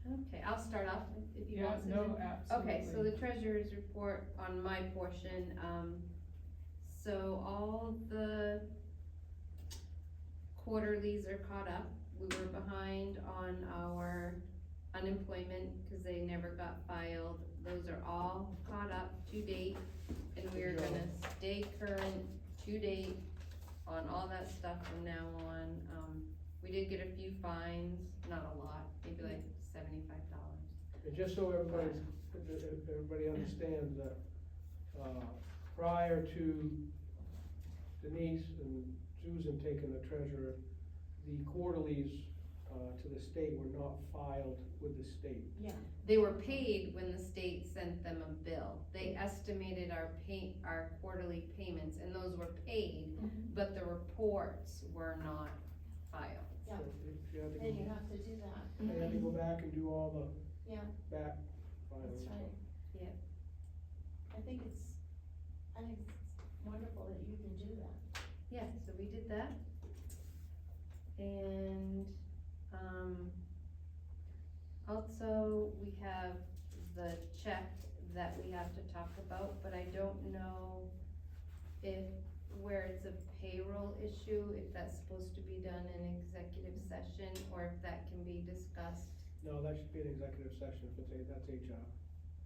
Okay, I'll start off if you Yeah, want, Susan. no, absolutely. Okay, so the treasurer's report on my portion, so all the quarterlies are caught up. We were behind on our unemployment, cause they never got filed. Those are all caught up to date, and we are gonna stay current to date on all that stuff from now on. We did get a few fines, not a lot, maybe like $75. And just so everybody understands that, prior to Denise and Susan taking the treasurer, the quarterlies, to the state were not filed with the state. Yeah, They were paid when the state sent them a bill. They estimated our quarterly payments, and those were paid, but the reports were not filed. yeah, So if you had to then you go, have to do that, they had to go back and do all the yeah, back filings. that's right. Yeah. I think it's wonderful that you can do that. Yeah, so we did that. And, also, we have the check that we have to talk about, but I don't know where it's a payroll issue, if that's supposed to be done in executive session, or if that can be discussed, No, that should be an executive session, if that's HR.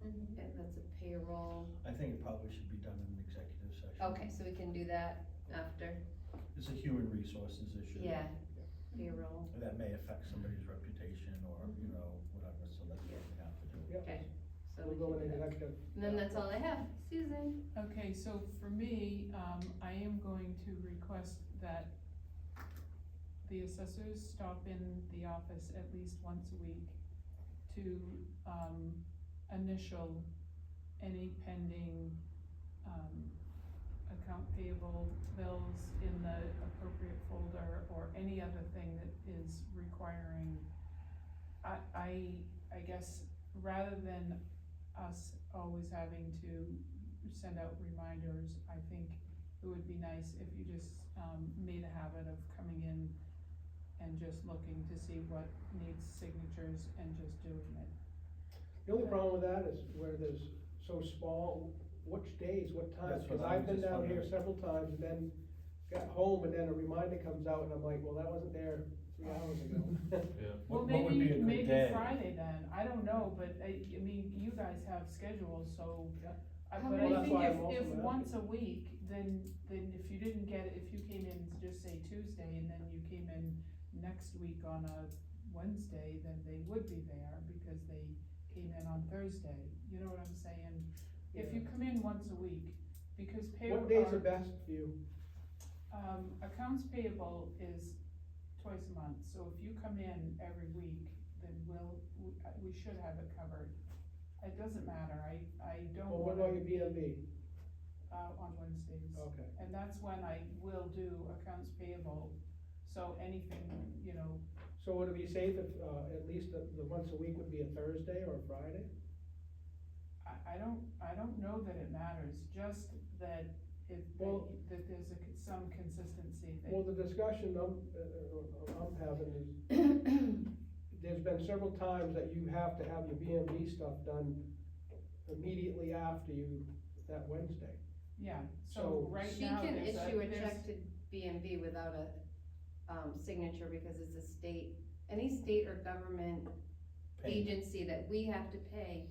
if that's a payroll. I think it probably should be done in an executive session. Okay, so we can do that after, It's a human resources issue. yeah, payroll, That may affect somebody's reputation or, whatever, so that's what we have to do. Yep. okay, so We'll we go can in do that. executive. And then that's all I have. Susan? Okay, so for me, I am going to request that the assessors stop in the office at least once a week to, initial any pending, account payable bills in the appropriate folder, or any other thing that is requiring, I guess, rather than us always having to send out reminders, I think it would be nice if you just, made a habit of coming in and just looking to see what needs signatures and just doing it. The only problem with that is where there's so small, which days, what times, That's what cause I I've been was just down here wondering. several times and then got home and then a reminder comes out and I'm like, well, that wasn't there 3 hours ago. Yeah. Well, What would be a good maybe day? Friday then, I don't know, but I mean, you guys have schedules, so. Yeah. How But many- I That's think why I'm also if asking. once a week, then if you didn't get it, if you came in, just say Tuesday, and then you came in next week on a Wednesday, then they would be there, because they came in on Thursday, you know what I'm saying? If you come in once a week, because payroll. What days are best for you? Accounts payable is twice a month, so if you come in every week, then we should have it covered. It doesn't matter, I don't Well, what wanna, about your BMV? on Wednesdays. Okay. And that's when I will do accounts payable, so anything, you know, So would it be safe if, at least the once a week would be a Thursday or a Friday? I don't know that it matters, just that Well- that there's some consistency Well, that, the discussion I'm having is, there's been several times that you have to have your BMV stuff done immediately after that Wednesday. yeah, so So- right She now, can there's issue a there's- check to BMV without a, signature because it's a state, any state or government agency that we have to pay,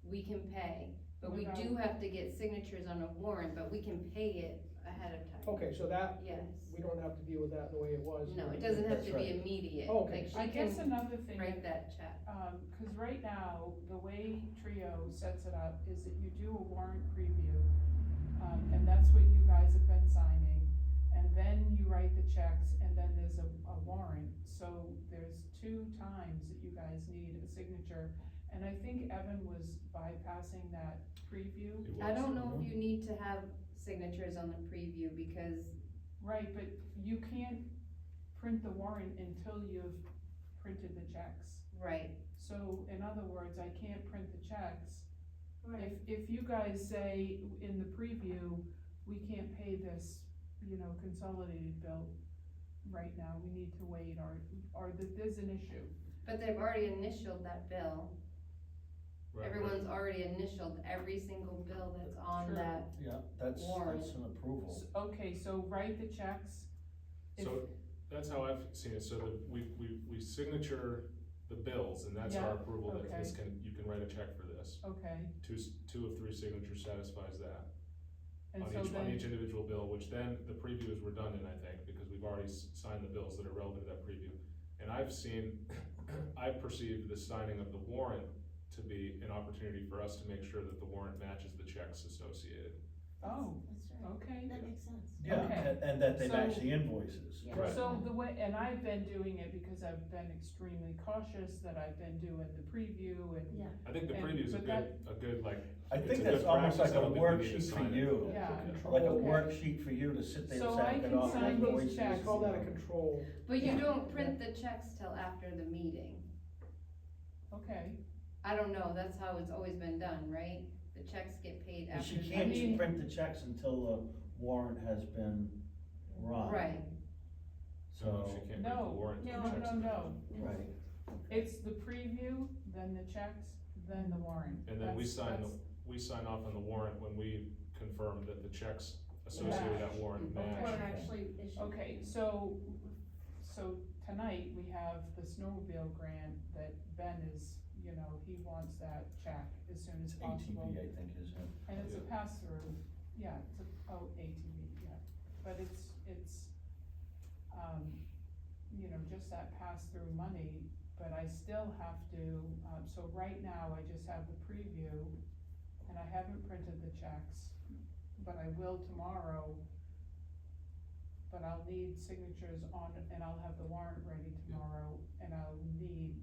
we can pay. But we do have to get signatures on a warrant, but we can pay it ahead of time. Okay, so that, Yes. we don't have to deal with that the way it was. No, it doesn't have That's to be right. immediate. Okay. Like I she guess can another thing. write that check. Cause right now, the way Trio sets it up is that you do a warrant preview, and that's what you guys have been signing. And then you write the checks, and then there's a warrant, so there's 2 times that you guys need a signature. And I think Evan was bypassing that preview. It I was. don't know if you need to have signatures on the preview because, Right, but you can't print the warrant until you've printed the checks. right, So, in other words, I can't print the checks. Right. If you guys say in the preview, we can't pay this, you know, consolidated bill right now, we need to wait, or that there's an issue. but they've already initialed that bill. Right, right. Everyone's already initialed every single bill that's on True. that. Yeah, that's an approval. Okay, so write the checks. If- So that's how I've seen it, so that we signature the bills, and that's our Yeah, approval that this okay. you can write a check for this. Okay, Two of 3 signatures satisfies that. and On so each, on then, each individual bill, which then the preview is redundant, I think, because we've already signed the bills that are relevant to that preview. And I've seen, I've perceived the signing of the warrant to be an opportunity for us to make sure that the warrant matches the checks associated. oh, That's right, okay. that makes sense. Yeah, Okay. and that they've So- actually invoices. Yeah. Right. So the way, and I've been doing it because I've been extremely cautious, that I've been doing the preview and. Yeah. I think the And- preview's but a good, like, I it's think a that's good almost practice. like I a don't think we need to worksheet for sign it. you, Yeah. Control. like a Okay. worksheet for you to sit there So and say, I I got can off sign these invoices. checks. We call that a control. But you Yeah. don't print the checks till after the meeting. Okay, I don't know, that's how it's always been done, right? The checks get paid And after she the can't meeting. print the checks until the warrant has been run. Right, So she So, can't read the No, warrant no, till the checks. no, right, it's the preview, then the checks, then the warrant. And then we That's- sign, that's- we sign off on the warrant when we confirm that the checks associated with that warrant Okay. match. Or actually issue. Okay, so tonight we have the snowmobile grant that Ben is, you know, he wants that check as soon as possible. ATV, I think, is it? And it's a pass-through, yeah, ATV, yeah, but it's, you know, just that pass-through money, but I still have to, so right now I just have the preview, and I haven't printed the checks, but I will tomorrow. But I'll need signatures on, and I'll have the warrant ready tomorrow, and I'll need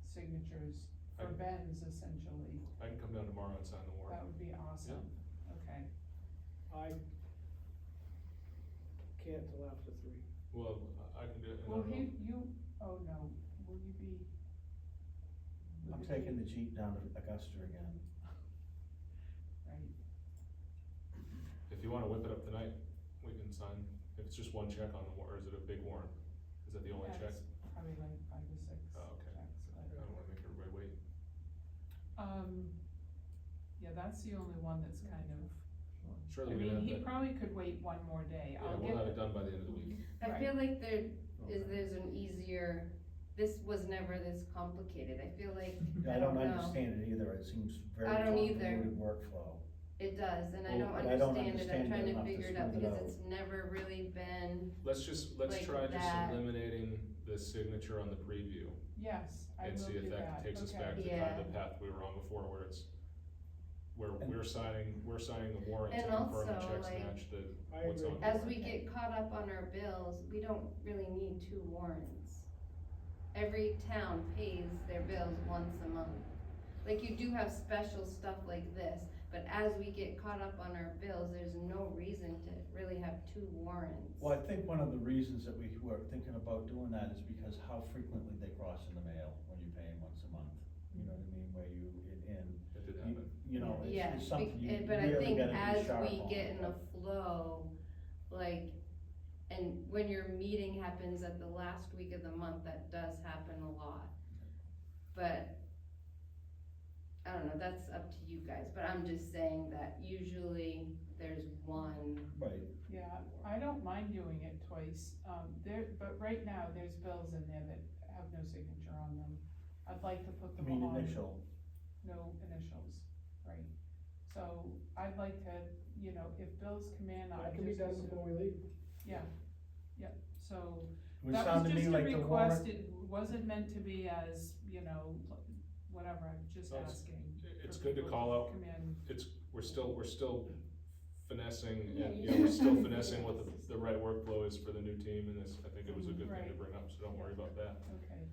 signatures for Okay. Ben's essentially. I can come down tomorrow and sign the That warrant. would be awesome, okay. I can't till after 3. Well, I can do it, and I Well, don't know. oh no, will you be? I'm taking the Jeep down to Augusta again. Right, If you wanna whip it up tonight, we can sign, if it's just one check on the warrant, or is it a big warrant? Is that the only yeah, check? it's probably like 5 or 6 Oh, okay. checks, I don't wanna make everybody wait. yeah, that's the only one that's kind of, I Surely we mean, have he that, probably could wait one more day, yeah, I'll we'll have get, it done by the end of the week. I Right. feel like there's an easier, this was never this complicated, I feel like, I don't know. understand it either, it seems very I don't either. convoluted workflow. It does, and I Well, don't but I don't understand it, I'm understand trying it to enough to figure it out, smooth it because out. it's never really been, Let's Like try just that. eliminating the signature on the preview yes, I and will see do if that, that takes us okay. back to kind of the path we were on before, where it's, where we're signing the warrant to And confirm the also, checks like, match the, I what's agree. on the as warrant. we get caught up on our bills, we don't really need 2 warrants. Every town pays their bills once a month. Like, you do have special stuff like this, but as we get caught up on our bills, there's no reason to really have 2 warrants. Well, I think one of the reasons that we were thinking about doing that is because how frequently they cross in the mail when you pay them once a month. You know what I mean, where you, It did happen. you know, Yeah, it's something you but I really think gotta be as sharp we on. get in a flow, like, and when your meeting happens at the last week of the month, that does happen a lot. But, I don't know, that's up to you guys, but I'm just saying that usually there's one, Right, Yeah, I don't mind doing it twice, but right now, there's bills in there that have no signature on them. I'd like to put I them mean, on, initial, no initials, right? So, I'd like to, you know, if bills come in, I That can be just done assume, before we leave. yeah, so, it would that sound was to me just a like the request, warrant, it wasn't meant to be as, you know, whatever, I'm just No, it's- asking. It's for good to people call out, Come in, we're still finessing, Yeah, and, you you know, we're still should. finessing what the right workflow is for the new team, and this, I think it was a good thing to Right. bring up, so don't worry about that. okay,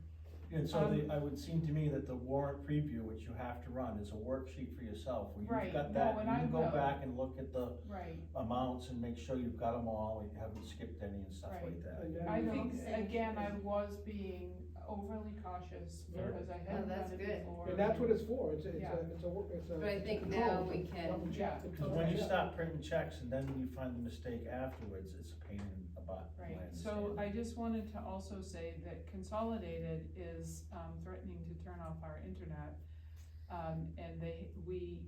and so I would seem to me that the warrant preview, which you have to run, is a worksheet for yourself, where Right, you've got no, that, and you I can go will. back and look at the right. amounts and make sure you've got them all, and you haven't skipped any and stuff Right. like that. And then I we- think, Okay. again, I was being overly cautious Fair. because I Oh, hadn't that's done it good. before. And that's what it's for, it's Yeah. a. But I it's a think control, now it's a we can- double check, Yeah. it's a Because when you check. start printing checks and then you find the mistake afterwards, it's a pain in the butt, from what I Right, so understand. I just wanted to also say that Consolidated is, threatening to turn off our internet. And we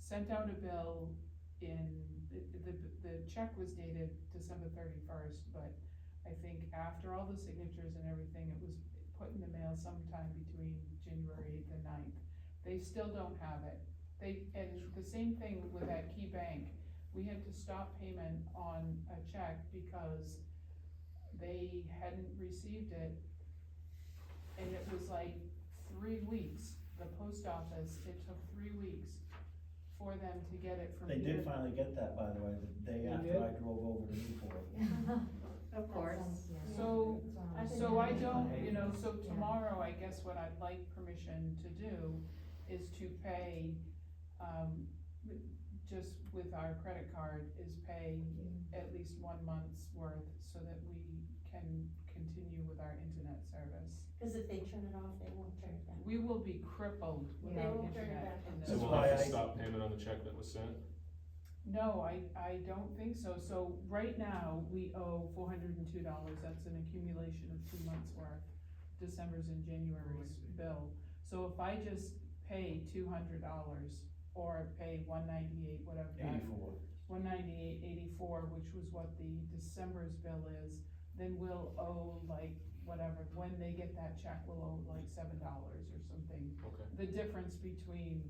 sent out a bill the check was dated December 31st, but I think after all the signatures and everything, it was put in the mail sometime between January 8th and 9th. They still don't have it. And the same thing with that Key Bank, we had to stop payment on a check because they hadn't received it. And it was like 3 weeks, the post office, it took 3 weeks for them to get it from They here. did finally get that, by the way, the day They after did? I drove over to Newport. of course. So, I didn't so I know. don't, you know, so tomorrow, I guess what I'd like permission to do is to pay, just with our credit card, is pay at least 1 month's worth so that we can continue with our internet service. Cause if they turn it off, they won't turn it back. We will be crippled They without won't turn it internet back in on. this. So That's we'll why have to I- stop payment on the check that was sent? No, I don't think so. So right now, we owe $402. That's an accumulation of 2 months' worth, December's and January's bill. So if I just pay $200 or pay $198, whatever that, 84. $198.84, which was what the December's bill is, then we'll owe like whatever, when they get that check, we'll owe like $7 or something. Okay. The difference between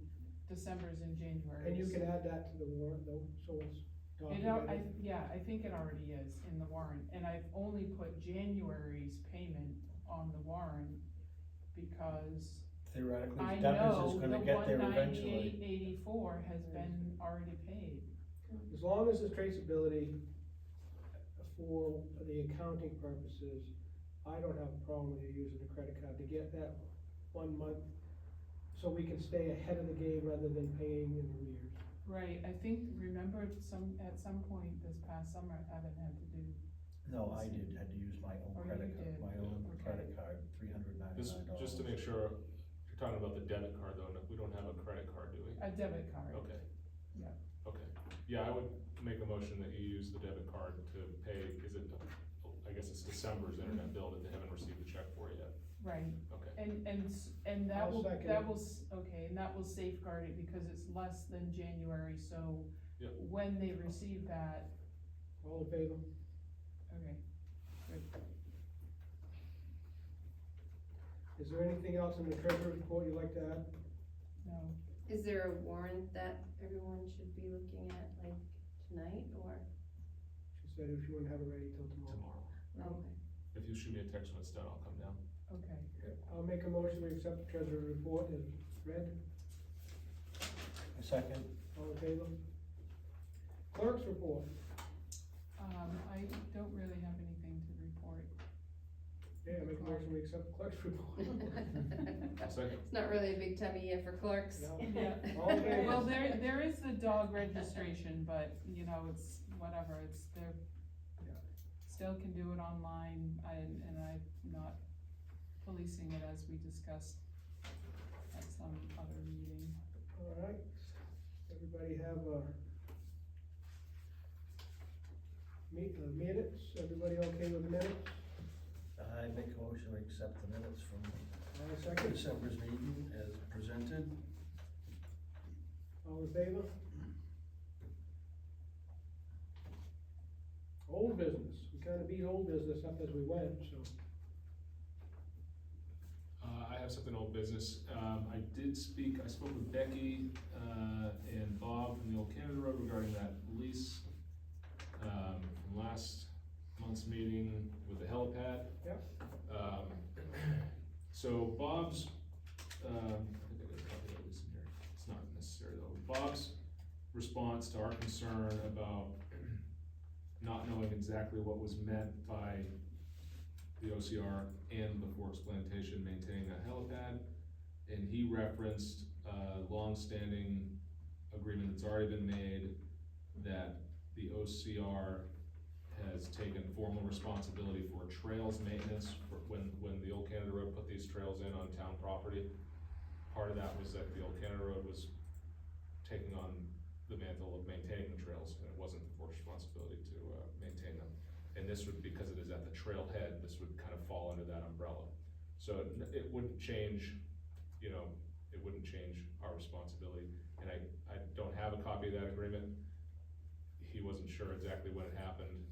December's and January's. And you can add that to the warrant though, so it's documented. Yeah, I think it already is in the warrant, and I've only put January's payment on the warrant because Theoretically, I Deborah's know is the gonna get there eventually. $198.84 has been already paid. As long as there's traceability for the accounting purposes, I don't have a problem with you using a credit card to get that 1 month, so we can stay ahead of the game rather than paying in arrears. Right, I think, remember at some point this past summer, Evan had to do, No, I had to use my own Oh, you credit card, did. my own Okay. credit card, $399. Just to make sure, you're talking about the debit card though, we don't have a credit card, do we? a debit card. Okay. Yeah. Okay, yeah, I would make a motion that you use the debit card to pay, I guess it's December's internet bill that they haven't received the check for yet. Right, Okay, and that I'll will, second that it. will, okay, and that will safeguard it because it's less than January, so Yep. when they receive that, All in favor? okay, good. Is there anything else in the treasurer report you'd like to add? No, Is there a warrant that everyone should be looking at, like, tonight, or? She said if you wouldn't have it ready till tomorrow. tomorrow. Okay. If you shoot me a text when it's done, I'll come down. okay. I'll make a motion, we accept the treasurer report as read. A second. All in favor? Clerk's report. I don't really have anything to report. Yeah, I make a motion, we accept the clerk's report. I'll second. It's not really a big time of year for clerks. No. Yeah. All in favor? Well, there is the dog registration, but, you know, it's whatever, it's, they're, still can do it online, and I'm not policing it as we discussed at some other meeting. All right, everybody have minutes, everybody okay with the minutes? I make a motion to accept the minutes from All right, second, December's meeting as presented. all in favor? Old business, we kinda beat old business up as we went, so. I have something old business. I spoke with Becky, and Bob from the Old Canada Road regarding that lease, from last month's meeting with the helipad. Yep. So Bob's, I think I got a copy of this in here. It's not necessary though. Bob's response to our concern about not knowing exactly what was meant by the OCR and the Forks Plantation maintaining that helipad. And he referenced a long-standing agreement that's already been made that the OCR has taken formal responsibility for trails maintenance for when the Old Canada Road put these trails in on town property. Part of that was that the Old Canada Road was taking on the mantle of maintaining the trails, and it wasn't the Forks' responsibility to maintain them. And this would, because it is at the trailhead, this would kind of fall under that umbrella. So it wouldn't change, you know, it wouldn't change our responsibility. And I don't have a copy of that agreement. He wasn't sure exactly when it happened,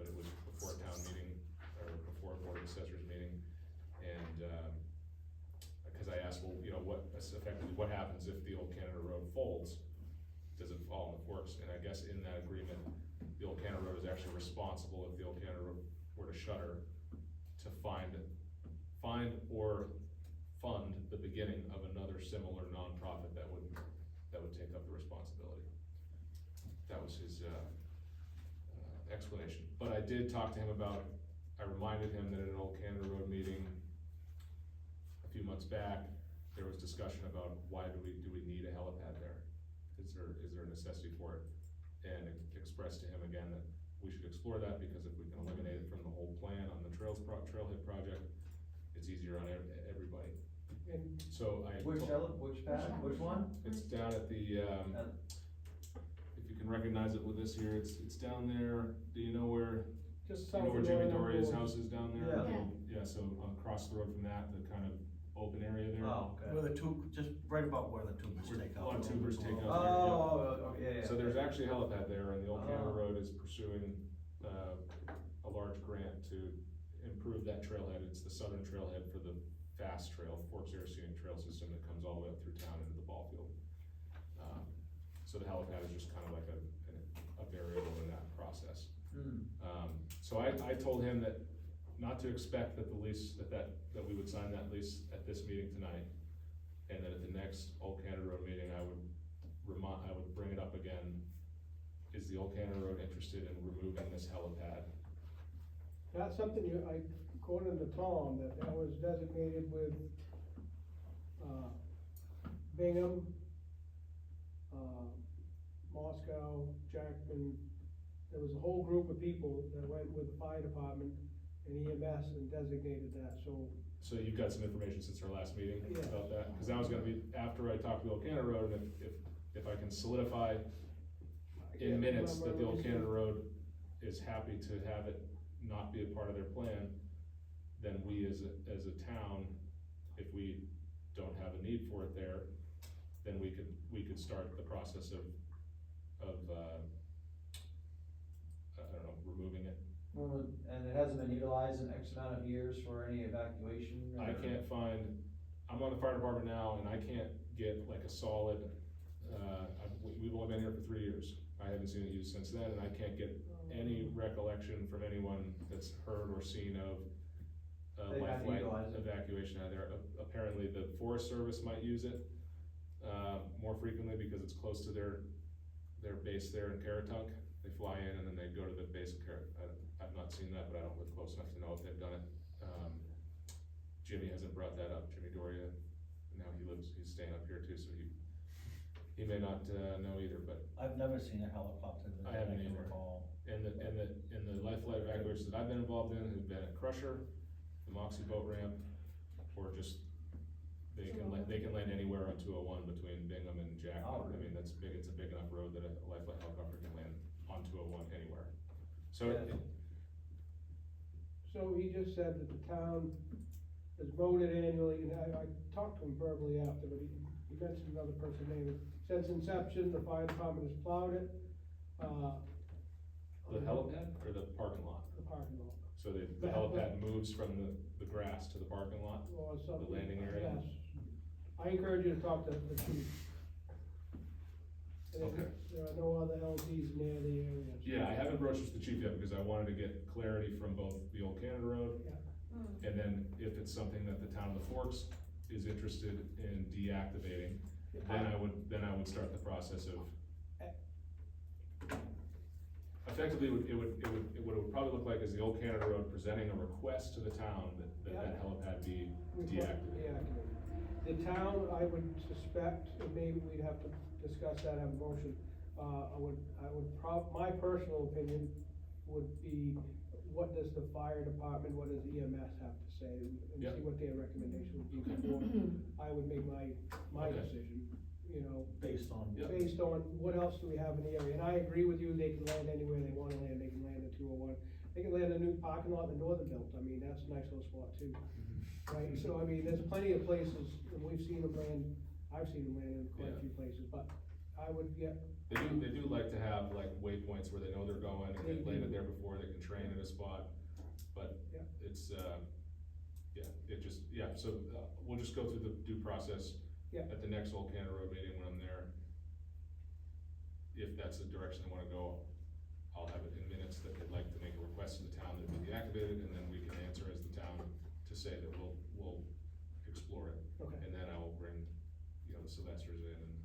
but it was before a town meeting, or before a Board of Assessors meeting. And, cause I asked, well, you know, effectively, what happens if the Old Canada Road folds? Does it fall in the Forks? And I guess in that agreement, the Old Canada Road is actually responsible if the Old Canada Road were to shutter, to find or fund the beginning of another similar nonprofit that would take up the responsibility. That was his explanation. But I did talk to him about, I reminded him that at an Old Canada Road meeting a few months back, there was discussion about why do we need a helipad there? Is there a necessity for it? And expressed to him again that we should explore that, because if we can eliminate it from the whole plan on the trailhead project, it's easier on everybody. And So Which pad, which one? it's down at the, if you can recognize it with this here, it's down there. Do you know where, just you know south where of Jimmy Royal Doria's Road. house is down there? Yeah. Yeah, so across the road from that, the kind of open area there. Oh, okay. Where the tube, just right about where the tubers Where take a out. lot of tubers take out. Oh, yeah. So there's actually a helipad there, and the Old Canada Oh. Road is pursuing, a large grant to improve that trailhead. It's the southern trailhead for the fast trail, Forks Air Scenic Trail System that comes all the way up through town into the ball field. So the helipad is just kind of like a variable in that process. So I told him that not to expect that the lease, that we would sign that lease at this meeting tonight, and that at the next Old Canada Road meeting, I would bring it up again. Is the Old Canada Road interested in removing this helipad? That's something I quoted to Tom, that was designated with, Bingham, Moscow, Jackman. There was a whole group of people that went with the fire department and EMS and designated that, so. So you've got some information since our last meeting Yeah. about that? Cause that was gonna be after I talked to the Old Canada Road, and if I can solidify I in can't minutes that the remember. Old Canada Road is happy to have it not be a part of their plan, then we as a town, if we don't have a need for it there, then we could start the process of, I don't know, removing it. Well, and it hasn't been utilized in X amount of years for any evacuation? I or- can't find, I'm on the fire department now, and I can't get like a solid, we've only been here for 3 years. I haven't seen it used since then, and I can't get any recollection from anyone that's heard or seen of They life haven't flight utilized it. evacuation out of there. Apparently, the Forest Service might use it, more frequently because it's close to their base there in Caratunk. They fly in and then they go to the base of I've not seen that, but I don't live close enough to know if they've done it. Jimmy hasn't brought that up, Jimmy Doria, now he's staying up here too, so he may not, know either, but I've never seen a helicopter I that I haven't can either. recall. And the life flight evacuations that I've been involved in have been at Crusher, the Moxie boat ramp, or just, they can land anywhere on 201 between Bingham and Jackman. Oh, I really? mean, it's a big enough road that a life flight helicopter can land on 201 anywhere. So, Yeah. So he just said that the town has voted annually, and I talked to him verbally after, but he mentioned another person's name. Since inception, the fire department has plowed it, the helipad or the parking lot? the parking lot, So the helipad moves from the grass to the parking lot? or something. The landing area? Yes. I encourage you to talk to the chief. And Okay. there are no other LTs near the area. Yeah, I haven't broached this with the chief yet because I wanted to get clarity from both the old Canada Road, and then if it's something that the town of the Forks is interested in deactivating, then I would start the process of. Effectively, it would probably look like is the old Canada Road presenting a request to the town that helipad be deactivated. The town, I would suspect, and maybe we'd have to discuss that, have a motion, my personal opinion would be, what does the fire department, what does EMS have to say, and Yep. see what their recommendation would be before I would make my Okay. decision, you know, Based on. Yep. based on what else do we have in the area, and I agree with you, they can land anywhere they wanna land, they can land in 201. They can land in a new parking lot in the Northern Belt, I mean, that's a nice little spot too, right? So, I mean, there's plenty of places, and we've seen them land, I've seen them land in quite a Yeah. few places, but I would get, They do like to have like waypoints where they know they're going, and they've landed there before, they can train at a spot, but Yeah. it's, so, we'll just go through the due process Yeah. at the next Old Canada Road meeting when I'm there. If that's the direction they wanna go, I'll have it in minutes that they'd like to make a request to the town that be deactivated, and then we can answer as the town to say that we'll explore it. okay, And then I will bring, the Sylvesters in and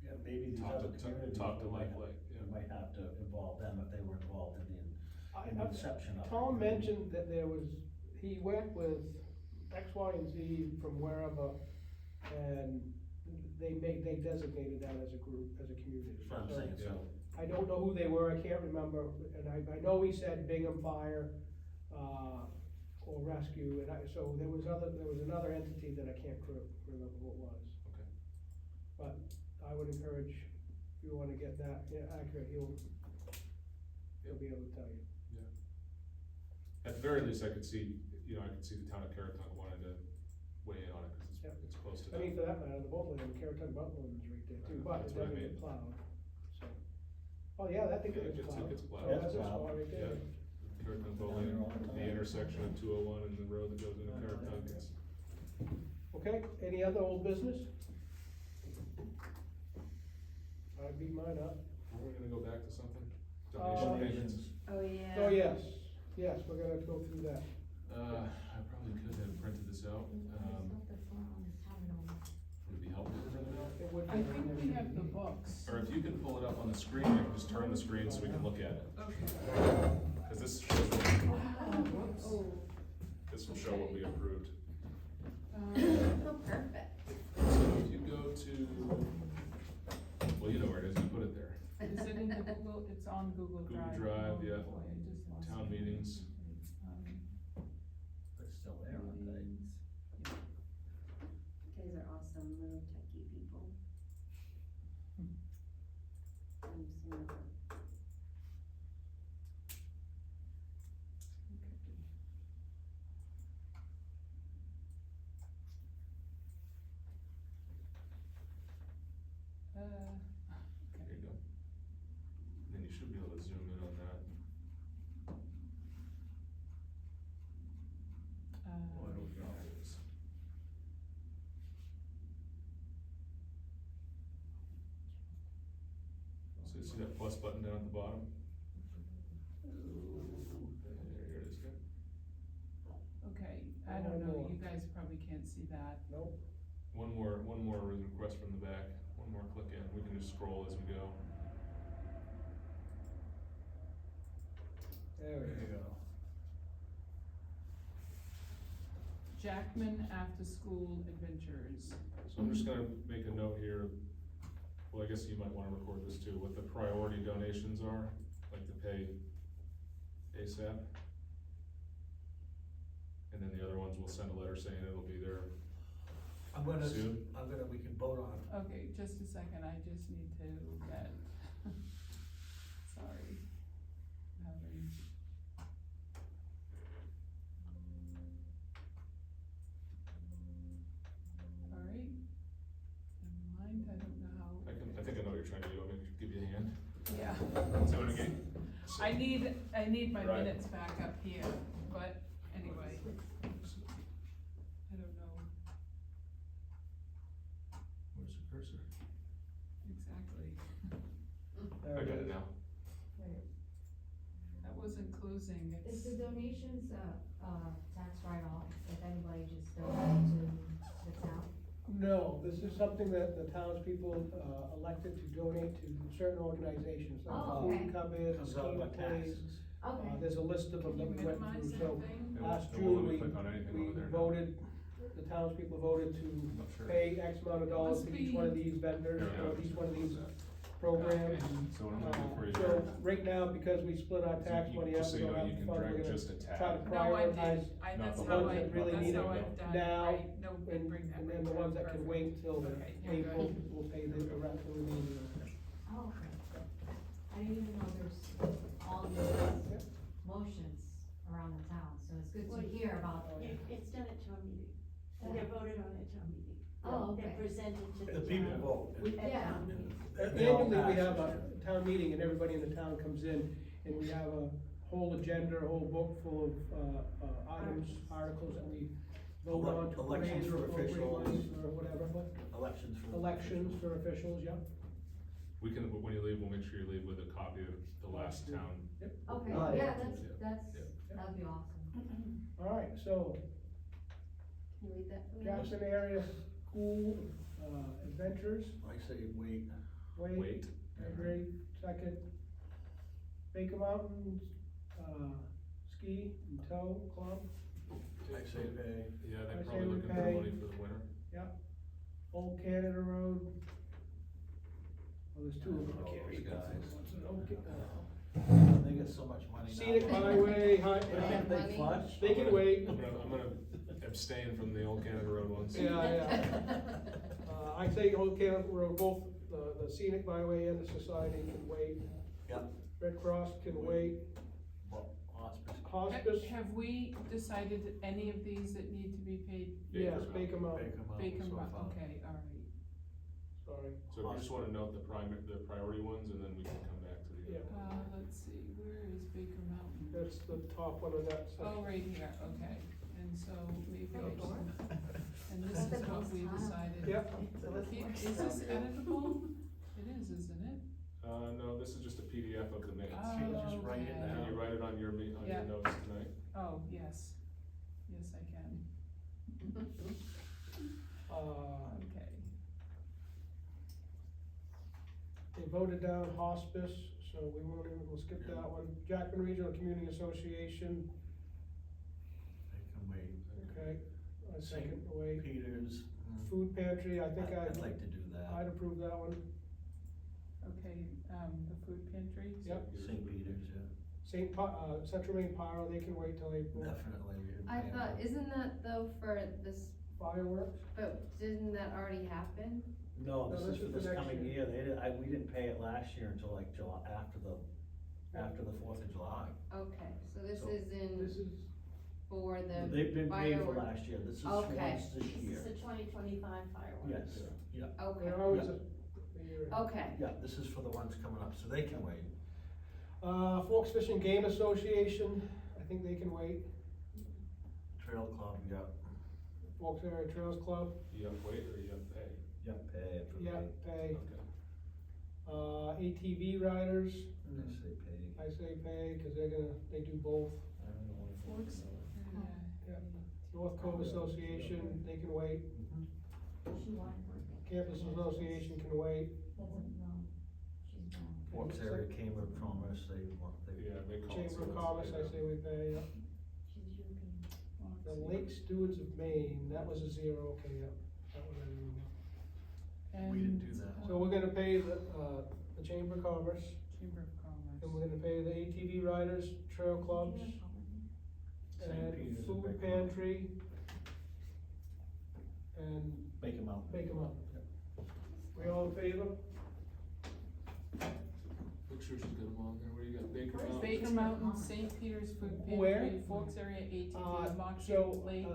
Yeah, maybe these talk other to communities. Talk to we might- Lifeline, We might have to involve them if they were involved in the inception of it. Tom mentioned that he went with X, Y, and Z from wherever, and they designated that as a group, as a community. That's what I'm saying, so. I don't know who they were, I can't remember, and I know he said Bingham Fire, or Rescue, and so there was another entity that I can't remember what it was. Okay. But I would encourage, if you wanna get that accurate, he'll be able to tell you. At the very least, I could see the town of Caratunk wanting to weigh in on it, cause Yep. it's close to I mean, them. for that matter, the boat landing, Caratunk boat landing's right there too, but That's it what I doesn't mean. get plowed, so. Oh, yeah, that thing Yeah, it gets gets- it plowed. gets plowed. So that's a It's spot plowed. right there. Caratunk Down Boat there all the Landing, the time. intersection of 201 and the road that goes into Caratunk, it's, Okay, any other old business? I beat mine up. we're gonna go back to something? Uh, Donation payments? Donations. Oh, yeah. Oh, yes, we're gonna go through that. I probably could have printed this out, would it be helpful to print it out? It would I be. think we have the books. Or if you can pull it up on the screen, I can just turn the screen so we can look at it. Okay. Cause this shows, Whoops. Oh, this will show what we approved. oh, perfect. So if you go to, well, you know where it is, you put it there. Is it in the Google, it's on Google Google Drive. Drive, Oh, yeah. boy, I just lost Town it. meetings. But it's still there, aren't they? Meetings. You guys are awesome, little techie people. I'm smart. There you go. Then you should be able to zoom in on that. What do we got? There it is. So you see that plus button down at the bottom? There it is, good. Okay, I don't know, you guys probably can't see that. Nope. One more request from the back, one more click in, we can just scroll as we go. There we go. Jackman After School Adventures. So I'm just gonna make a note here, well, I guess you might wanna record this too, what the priority donations are, like to pay ASAP. And then the other ones, we'll send a letter saying it'll be there soon. we can vote on. Okay, just a second, I just need to get, sorry. Having- All right, never mind, I don't know how. I think I know what you're trying to do, I'm gonna give you a hand. Yeah. So again. I need my Right. minutes back up here, but anyway. I don't know Where's the cursor? exactly. I got it now. That wasn't closing, Is it's, the donations, tax write-off, if anybody just donated to the town? No, this is something that the townspeople, elected to donate to certain organizations, like the Oh, okay. Food Cupboard, Comes out Schema by Place. taxes. Okay. There's a list of them can you that we went minimize through, that so thing? last It won't let me June, click on anything we over there now. voted, the townspeople voted to I'm not sure. pay X amount of dollars to Must each be- one of these vendors, Yeah. or each one of these programs. So what I'm gonna do for you So here, right now, because we split our tax money up, just so we you don't know, have you the can funds, we're drag gonna just a try to tab. No, I prioritize. did, Not that's the how ones I, that really that's need how it I've done, now, right, no, And, bring that and right then the back, ones that can perfect. wait till the Okay, you're April, good. we'll pay the rest of the remainder. Oh, okay. I didn't even know there's all these motions around the town, so it's good Well, to hear about. It's done at town meeting, and they're voted on at town meeting. Oh, They're okay. presented to The the people town vote. at Yeah. town meeting. They all Annually, we pass. have a town meeting and everybody in the town comes in and we have a whole agenda, a whole book full of, items, articles that we vote on to put Elections in for appropriate officials. money or whatever. Elections for. Elections for officials, yeah. We can, when you leave, we'll make sure you leave with a copy of the last town. Okay, Oh, yeah, yeah. that's, Yeah. that'd be awesome. All right, so Can you read that for me? Jackson area school, adventures, I say wait. Wait. agree, second. Baker Mountain, ski and tow club, I say pay. Yeah, I they're say probably we looking pay. for money for the winter. Old Canada Road. Oh, there's two of them, I Oh, can't those read. guys. Old They get so much money now. Scenic Byway, If they flush. they can wait. I'm gonna abstain from the old Canada Road ones. Yeah. I say Old Canada Road, both the Scenic Byway and the Society can wait. Yep. Red Cross can wait. Hospice. Hospice, Have we decided any of these that need to be paid? yes, Baker Baker Mountain, Bacon, so far. okay, all right. sorry. So if you just wanna note the priority ones, and then we can come back to the. Yeah. Let's see, where is Baker Mountain? That's the top one of that Oh, section. right here, okay, and so maybe I Oh, should, and this That's is the what most we fun. decided. Yep. Is this editable? It is, isn't it? No, this is just a PDF of the minutes. Can you just write it Okay. Can down? you write it on your Yeah. notes tonight? Oh, yes, yes, I can, okay. They voted down hospice, so we won't even, we'll skip Yeah. that one. Jackman Regional Community Association, They can wait. okay, I St. second away. Peters. Food pantry, I think I'd like to do that. I'd approve that one. Okay, the food pantry? Yep. St. Peters, yeah. Central Maine Pyro, they can wait till April. Definitely. we can I pay thought, them. isn't that though for this, Fireworks, but didn't that already happen? No, No, this this is for is for this next coming year. year, we didn't pay it last year until like July, after the 4th of July. Okay, so this So, is in this is, for the They've been paid for firework. last year, this is Okay. once this This year. is the 2025 fireworks. Yes, yeah. Okay, they're always Yeah. the year. Okay, Yeah, this is for the ones coming up, so they can wait. Forks Fishing Game Association, I think they can wait. Trail Club, yeah, Forks Area Trails Club, You have wait or you have pay? pay for yeah, pay. Okay. ATV riders, They say pay. I say pay, cause they do both. I don't know what Forks? Yeah. North Cove Association, they can wait. She wanted her. Campus Association can wait. Doesn't know. She's not. Forks Area Chamber of Commerce, they want, Yeah, they call it. Chamber of so Commerce, I it's- say we pay, yeah. She's European. The Lake Stewards of Maine, that was a zero, okay, yeah, that one I remember. We didn't do And, that. So we're gonna pay the Chamber of Commerce, Chamber of Commerce. and we're gonna pay the ATV riders, trail clubs, St. and Peter's food and Big pantry, and Make them out. Bake 'em Up. We all in favor? Make sure she's got them on there, where you got Baker Mountain? Baker Mountain, St. Peter's Food Where? Pantry, Forks Area ATV, Moxie So, Lake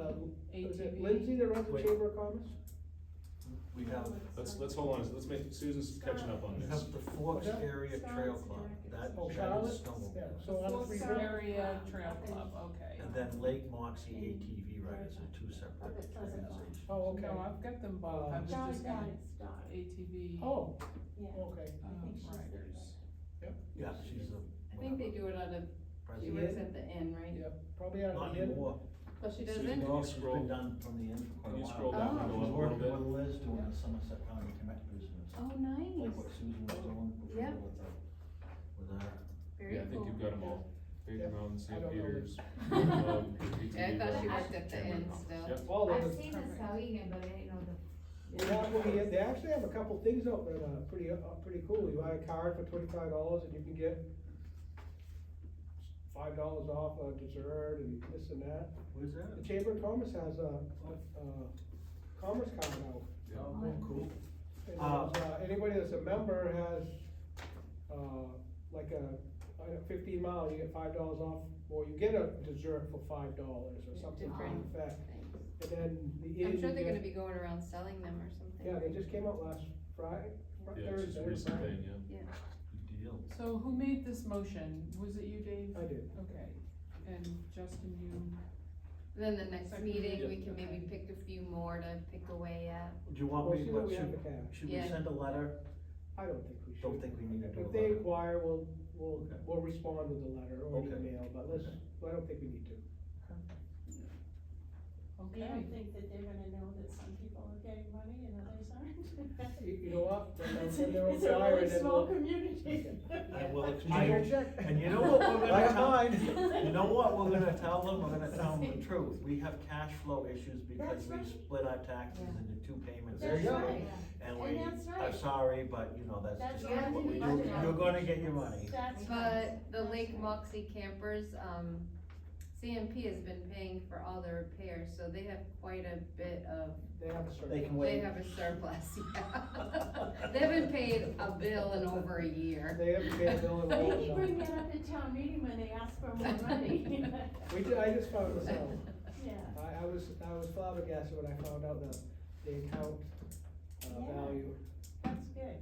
is it ATV. Lindsay that runs the Wait. Chamber of Commerce? We have, Let's hold on, let's make, Susan's catching up on we this. have the Forks What's that? Area Trail Club, that Oh, is Charlotte? snowmobile. Yeah, so on Forks three. Area Trail Club, okay. And then Lake Moxie ATV riders are two separate organizations. Oh, okay. No, I've got them both, I was John just got got it started, ATV, Oh, yeah. okay. I think she's the riders. Yeah, she's a. I think they do it out of, she president. works at the inn, right? Yeah, probably out of Not the end. anymore. Oh, she Susan, doesn't? can Well, you she's scroll- been done from the inn for Can you quite a scroll while. down Oh. and go She's up a little working bit? with Liz doing the Somerset County Connect business, Oh, like nice, what Susan was doing before Yeah. with her. very Yeah, I think cool. you've got them all. Baker Yeah. Mountain, I St. don't know Peters. Yeah, I thought she worked at the Chamber of inn Commerce. still. Yep. Well, I've there's, seen the Sahuagin, but I didn't know the. they actually have a couple things out there that are pretty cool. You buy a card for $25 and you can get $5 off a dessert and this and that. Where's that? The Chamber of Commerce has a commerce card out. Oh, cool. And anybody that's a member has, like a 15 mile, you get $5 off, or you get a dessert for $5 or something to Different that effect. things. And then the inn. I'm sure you they're get- gonna be going around selling them or something. Yeah, they just came out last Friday, Yeah, it's just a Thursday, recent Friday. thing, yeah. Yeah, Good deal. So who made this motion? Was it you, Dave? I did. Okay, and Justin, you, then the next Second. meeting, we can Okay. maybe pick a few more to pick away at. Do you want We'll me, see what what, we have should, to cash. should we Yeah. send a letter? I don't think we should. Don't think we need to do a If they letter. inquire, we'll Okay. respond with a letter or an Okay. email, but let's, I don't think we need to. You okay. don't think that they're gonna know that some people are getting money and others aren't? You know what? Then It's they'll a inquire really and then small we'll. community. I will Did you explain. get a check? And you know what we're I gonna got tell, mine. you know what we're gonna tell them? We're gonna tell them the truth. We have cash flow issues because That's we right. split our taxes Yeah. into two payments. There you this go. year, Right. And And we that's are right. sorry, but you know, that's That's just right. what we do. Budget You're gonna get your money. That's right. But the That's Lake right. Moxie campers, CMP has been paying for all the repairs, so they have quite a bit of, They have a survey. They can they wait. have a surplus, yeah. They haven't paid a bill in over a year. They haven't paid a bill in a Maybe long bring time. that up at town meeting when they ask for more money. I just found this out. Yeah. I was flabbergasted when I found out the account, Yeah. value. That's good.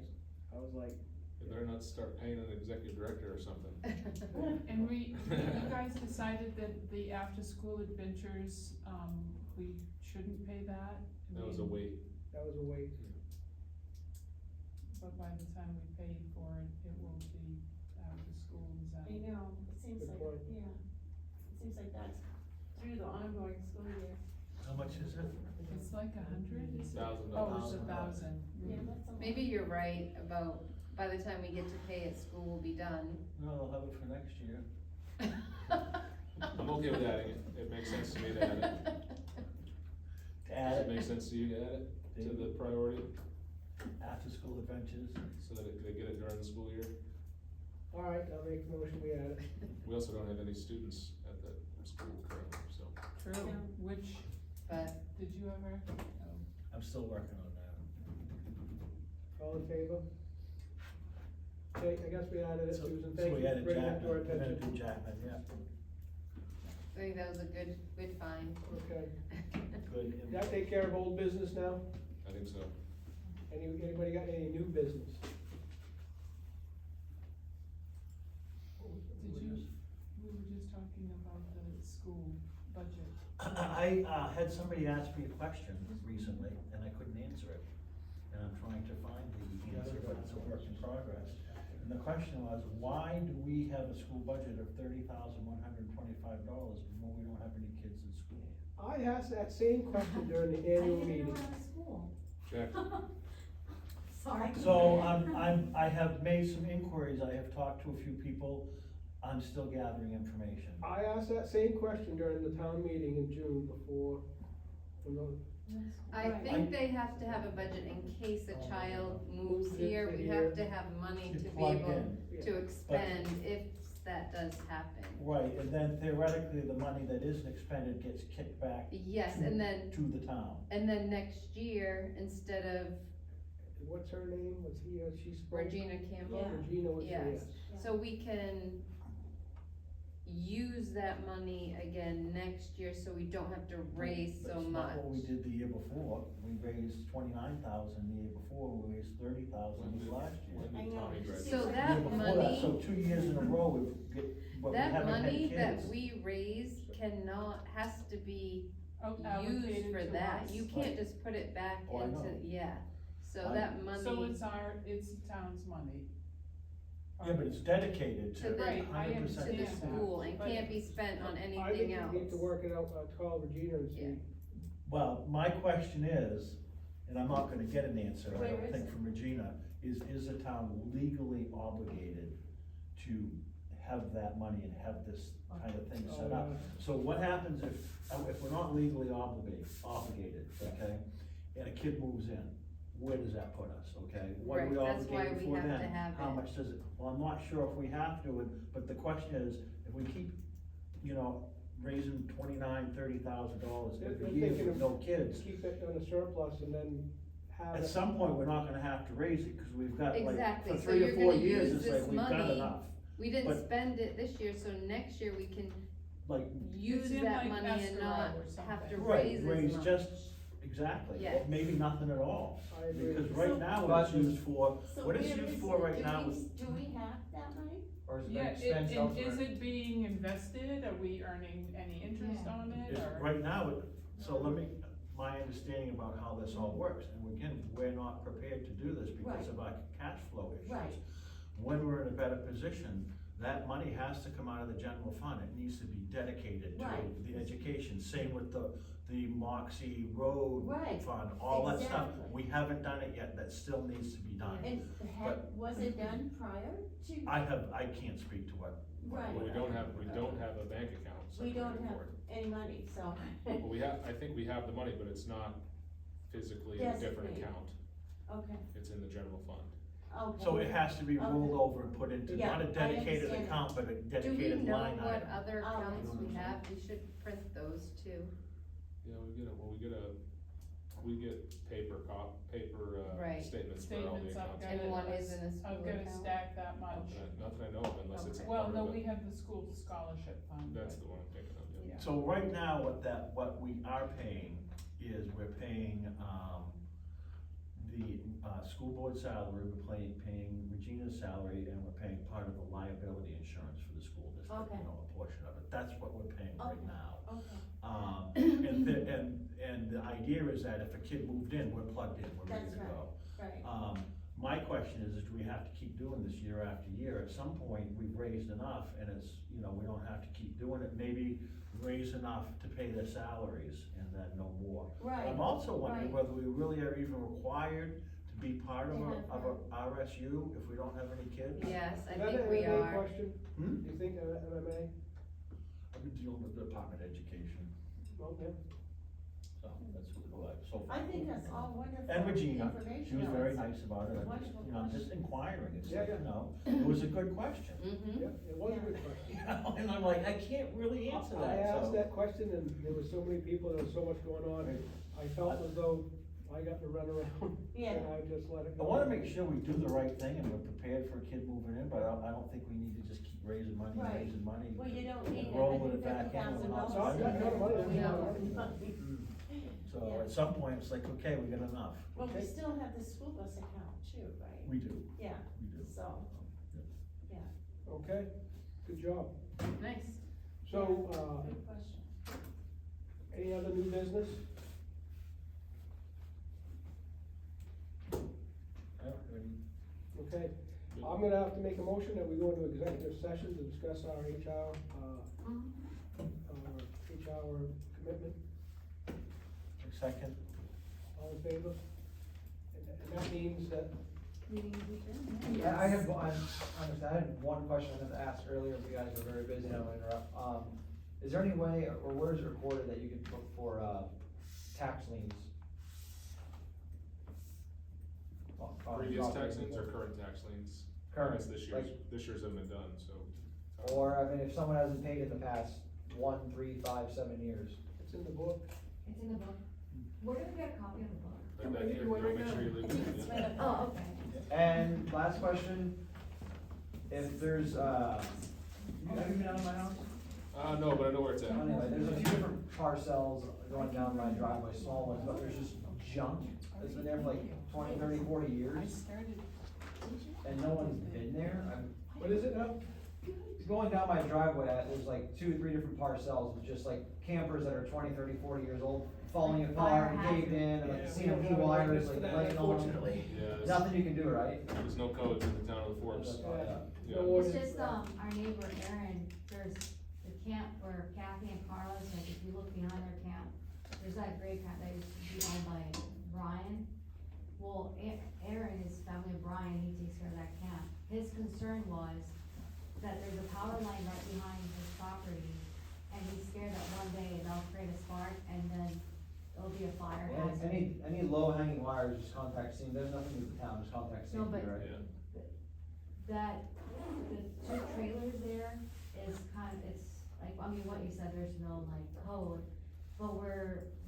I was like, They better not start paying an executive director or something. And you guys decided that the after-school adventures, we shouldn't pay that? I That was a mean, wait. that was a wait. But by the time we pay for it, it will be after-school, is that? I know, it seems Good like, point. yeah, it seems like that's through the ongoing school year. How much is it? It's like 100, is it? $1,000. Oh, it's $1,000. 1,000. Yeah, that's a lot. Maybe you're right about, by the time we get to pay it, school will be done. No, I'll have it for next year. I'm okay with adding it, it makes sense to me to add it. To Does add it make it, sense to you to add it to the priority, after-school adventures. so that they get it during the school year? All right, I'll make a motion, we add it. We also don't have any students at the school currently, so. True, Yeah. which, But, did you ever? I'm still working on that. All in favor? Okay, I guess we added it, So- Susan, so thank we you for added bringing that to our Jackman. We're gonna attention. do Jackman, yeah, I think that was a good find. Okay, good. that take care of old business now? I think so. Anybody got any new business? Did you, we were just talking about the school budget. I had somebody ask me a question recently, and I couldn't answer it. And I'm trying to find the answer, but it's a work in progress. And the question was, why do we have a school budget of $30,125 when we don't have any kids in school? I asked that same question during the I annual didn't meeting. know out of school. Jack, Sorry. So I have made some inquiries, I have talked to a few people, I'm still gathering information. I asked that same question during the town meeting in June before, I think they have to have a budget in case a child moves here, we have to have money to be Plug able in. to expend if that does happen. Right, and then theoretically, the money that isn't expended gets kicked back Yes, and then, to the town. next year, instead of what's her name, was he, she spoke? Regina Campbell, Yeah. Regina was here, Yes. yes. so we can use that money again next year, so we don't have to raise so That's much. not what we did the year before, we raised 29,000 the year before, we raised 30,000 last year. when I did know. Tommy graduate? So The that year before that, money, So 2 years in a row, but we that haven't had money that kids. we raise has to be used Allocated for to that, us. you can't just put it back Oh, I into, know. yeah, so I- that money. So it's the town's money. Yeah, but it's dedicated To to the- 100% I To understand the that. school and But- can't be spent on I think anything else. we need to work it out, call Regina and see. Yeah. Well, my question is, and I'm not gonna get an answer, I Where don't is think it? from Regina, is the town legally obligated to have that money and have this kind of thing set up? So what happens if we're not legally obligated, okay, and a kid moves in, where does that put us, okay? What are we Right, that's why obligated we for have to then? have How it. much does it, well, I'm not sure if we have to, but the question is, if we keep, raising $29,000-$30,000 They're every year thinking with of- no kids, Keep it on a surplus and then have at it. some point, we're not gonna have to raise it, cause we've got like, Exactly, for so 3 you're or 4 gonna years, use it's like, this we've got money. enough. We didn't But- spend it this year, so next year we can Like, use in that like money and escrow not or have to something. raise as much. just, exactly, Yes. maybe nothing at all. I agree. Because right So- now, what But- it's used for, So what it's where used is for it? right now is, Do we have that money? Or is it Yeah, an expense is elsewhere? it being invested, are we earning any interest Yeah. on it, is, or? right now, so my understanding about how this all works, and again, we're not prepared to do this because Right. of our cash flow issues. Right. When we're in a better position, that money has to come out of the general fund, it needs to be dedicated to Right. the education, same with the Moxie Road Right, Fund, all that stuff. exactly. We haven't done it yet, that still needs to be done. And was it done prior to? I can't speak to what. Right. Well, we don't have a bank account We don't separated have for it. any money, so. Well, I think we have the money, but it's not physically in a different Designated. account, Okay, it's in the general fund. okay. So it has to be rolled Okay. over and put into, not a Yeah, I dedicated understand. account, but a Do we dedicated know line what item. other Oh, accounts we okay. have? We should print those too. Yeah, we get paper Right. statements for all the Statements, I've accounts. got And it, one is in a I've school got a account? stack that much. Nothing I know of unless it's a Okay. Well, part no, of it. we have the school scholarship fund. That's but- the one I'm thinking of, yeah. Yeah. So right now, what we are paying is we're paying, the, school board salary, we're paying Regina's salary, and we're paying part of the liability insurance for the school district, Okay. a portion of it, that's what we're paying right Okay. now. Okay, And the idea is that if a kid moved in, we're plugged in, we're ready That's to go. right. My question is do we have to keep doing this year after year? At some point, we've raised enough and it's, we don't have to keep doing it, maybe raise enough to pay their salaries and then no more. Right. I'm also wondering right. whether we really are even required to be part of To have a RSU if we don't have any kids? Yes, I Is that think an we MMA are. question? Hmm? Do you think MMA? I've been dealing with the Department of Education, Okay. so that's so far. I think that's all wonderful And Regina, information. she was No, very it's- nice about it, I'm just, Wonderful I'm just inquiring, it's Yeah, like, yeah. it was a good question. Mm-hmm. Yeah, it was a good question. And I'm like, I can't really answer I that, asked so. that question and there were so many people, there was so much going on, I felt as though I got to run around Yeah. and I just let it I go. wanna make sure we do the right thing and we're prepared for a kid moving in, but I don't think we need to just keep raising money, Right. raising money. Well, you don't and need rolling it back in $150,000. when we're not No, I've got no money. No. So Yeah. at some point, it's like, okay, we got enough. Well, we Okay. still have the school bus account too, right? We do, Yeah, we do. so, Okay, good job. Nice. So, good question. any other new business? Okay, I'm gonna have to make a motion that we go into executive session to discuss our HR, HR commitment. Second, All in favor? And that means that, Yeah, I had one question I wanted to ask earlier, if you guys were very busy, I don't wanna interrupt. Is there any way, or where is it recorded that you can look for, tax liens? Previous tax liens or current tax liens? Current, That's this year's haven't been done, so. Or, I mean, if someone hasn't paid in the past 1, 3, 5, 7 years. it's in the book. It's in the book. Where do we get a copy of the book? Right back here, you'll make sure you leave it. Yeah. Oh, okay. And last question, if there's, have you been out of my house? No, but I know where it's at. Anyway, there's a few different parcels going down my driveway, small ones, but there's just junk that's been there for like 20, 30, 40 I years, started, and no one's been there. What is it now? Going down my driveway, there's like 2 or 3 different parcels with just like campers that are 20, 30, 40 years old, falling apart, and caved in, and like CMP wires, like laying on. Unfortunately. Yeah, Nothing you can do, right? there's no codes in the town of the Forbes. Yeah. Yeah. No It's ordinance. just, our neighbor Erin, there's the camp where Kathy and Carlos, like if you look behind their camp, there's that great camp that used to be owned by Brian. Well, Aaron is family of Brian, he takes care of that camp. His concern was that there's a power line right behind his property, and he's scared that one day they'll create a spark and then it'll be a fire hazard. Any low hanging wires, just contact CMP, there's nothing with the town, just contact No, CMP, but- right? Yeah. That, the 2 trailers there is it's like, I mean, what you said, there's no like code, but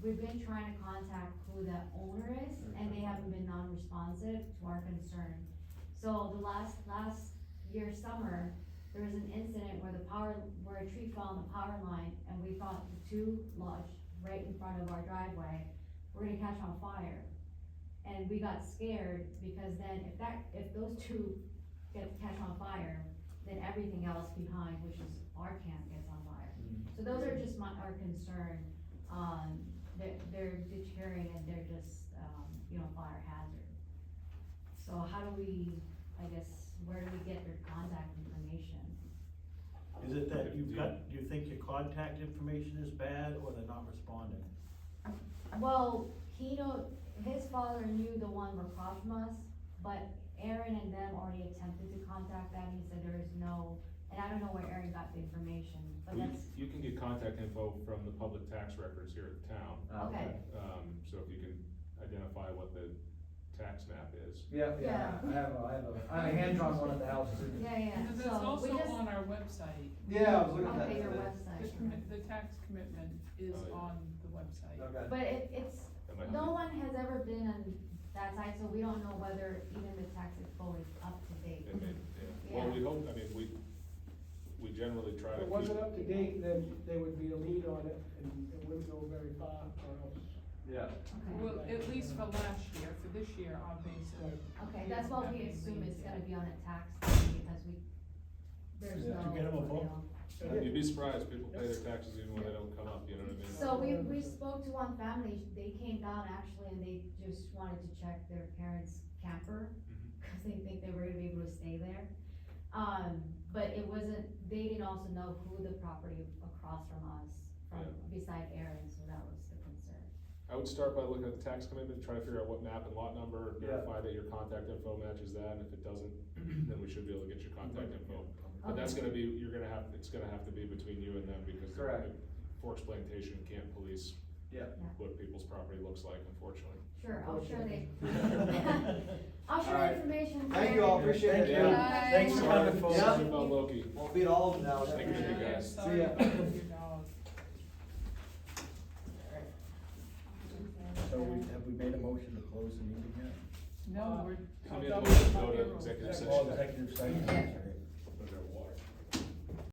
we've been trying to contact who the owner is, and they haven't been non-responsive to our concern. So the last year summer, there was an incident where where a tree fell on the power line, and we thought the 2 lodged right in front of our driveway were gonna catch on fire. And we got scared, because then if those 2 catch on fire, then everything else behind, which is our camp, gets on fire. So those are just our concern, they're deterring and they're just, fire hazard. So how do we, I guess, where do we get their contact information? is it that do you think your contact information is bad, or they're not responding? Well, his father knew the one across from us, but Aaron and them already attempted to contact that, he said there is no, and I don't know where Aaron got the information, but that's, You can get contact info from the public tax records here at the town. okay. So if you can identify what the tax map is. Yeah, Yeah. I have a hand-drawn one at the house too. Yeah, and so that's also we just, on our website. Yeah, I was looking at that. okay, your today. website. The tax commitment is Oh, yeah. on the website. Okay. But it's, That might no be- one has ever been on that site, so we don't know whether even the tax info is up to date. It may, yeah. Well, Yeah. we hope, I mean, we generally try If to it wasn't keep. up to date, then there would be a lien on it, and it wouldn't go very far, or else. Yeah. Okay, Well, at least for last year, for this year, our basic. okay, that's what we assume is gonna be on a tax thing, because there's Yeah. no. To get 'em a vote? You'd be surprised, people pay their taxes even when they don't come up, you know what I mean? So we spoke to one family, they came down actually, and they just wanted to check their parents' camper, Mhm. cause they think they were gonna be able to stay there. But it wasn't, they didn't also know who the property across from us, beside Aaron, so that was the concern. I would start by looking at the tax commitment, try to figure out what map and lot number, verify that your contact info matches that, and if it doesn't, then we should be able to get your contact info. But that's gonna be, it's gonna have to be between you and them, because Correct. Forks Plantation can't police Yeah. what people's property looks like, unfortunately. Sure, I'll share I'll share Alright. information. Thank you all, appreciate it. Thank you. Yeah. Thanks for coming, folks. Sorry about Loki. Won't beat all of them now. Thank you, Yeah, guys. sorry See ya. about your dog. So have we made a motion to close the meeting yet? No, we're. So we have to go to executive Oh, session. executive session, sorry.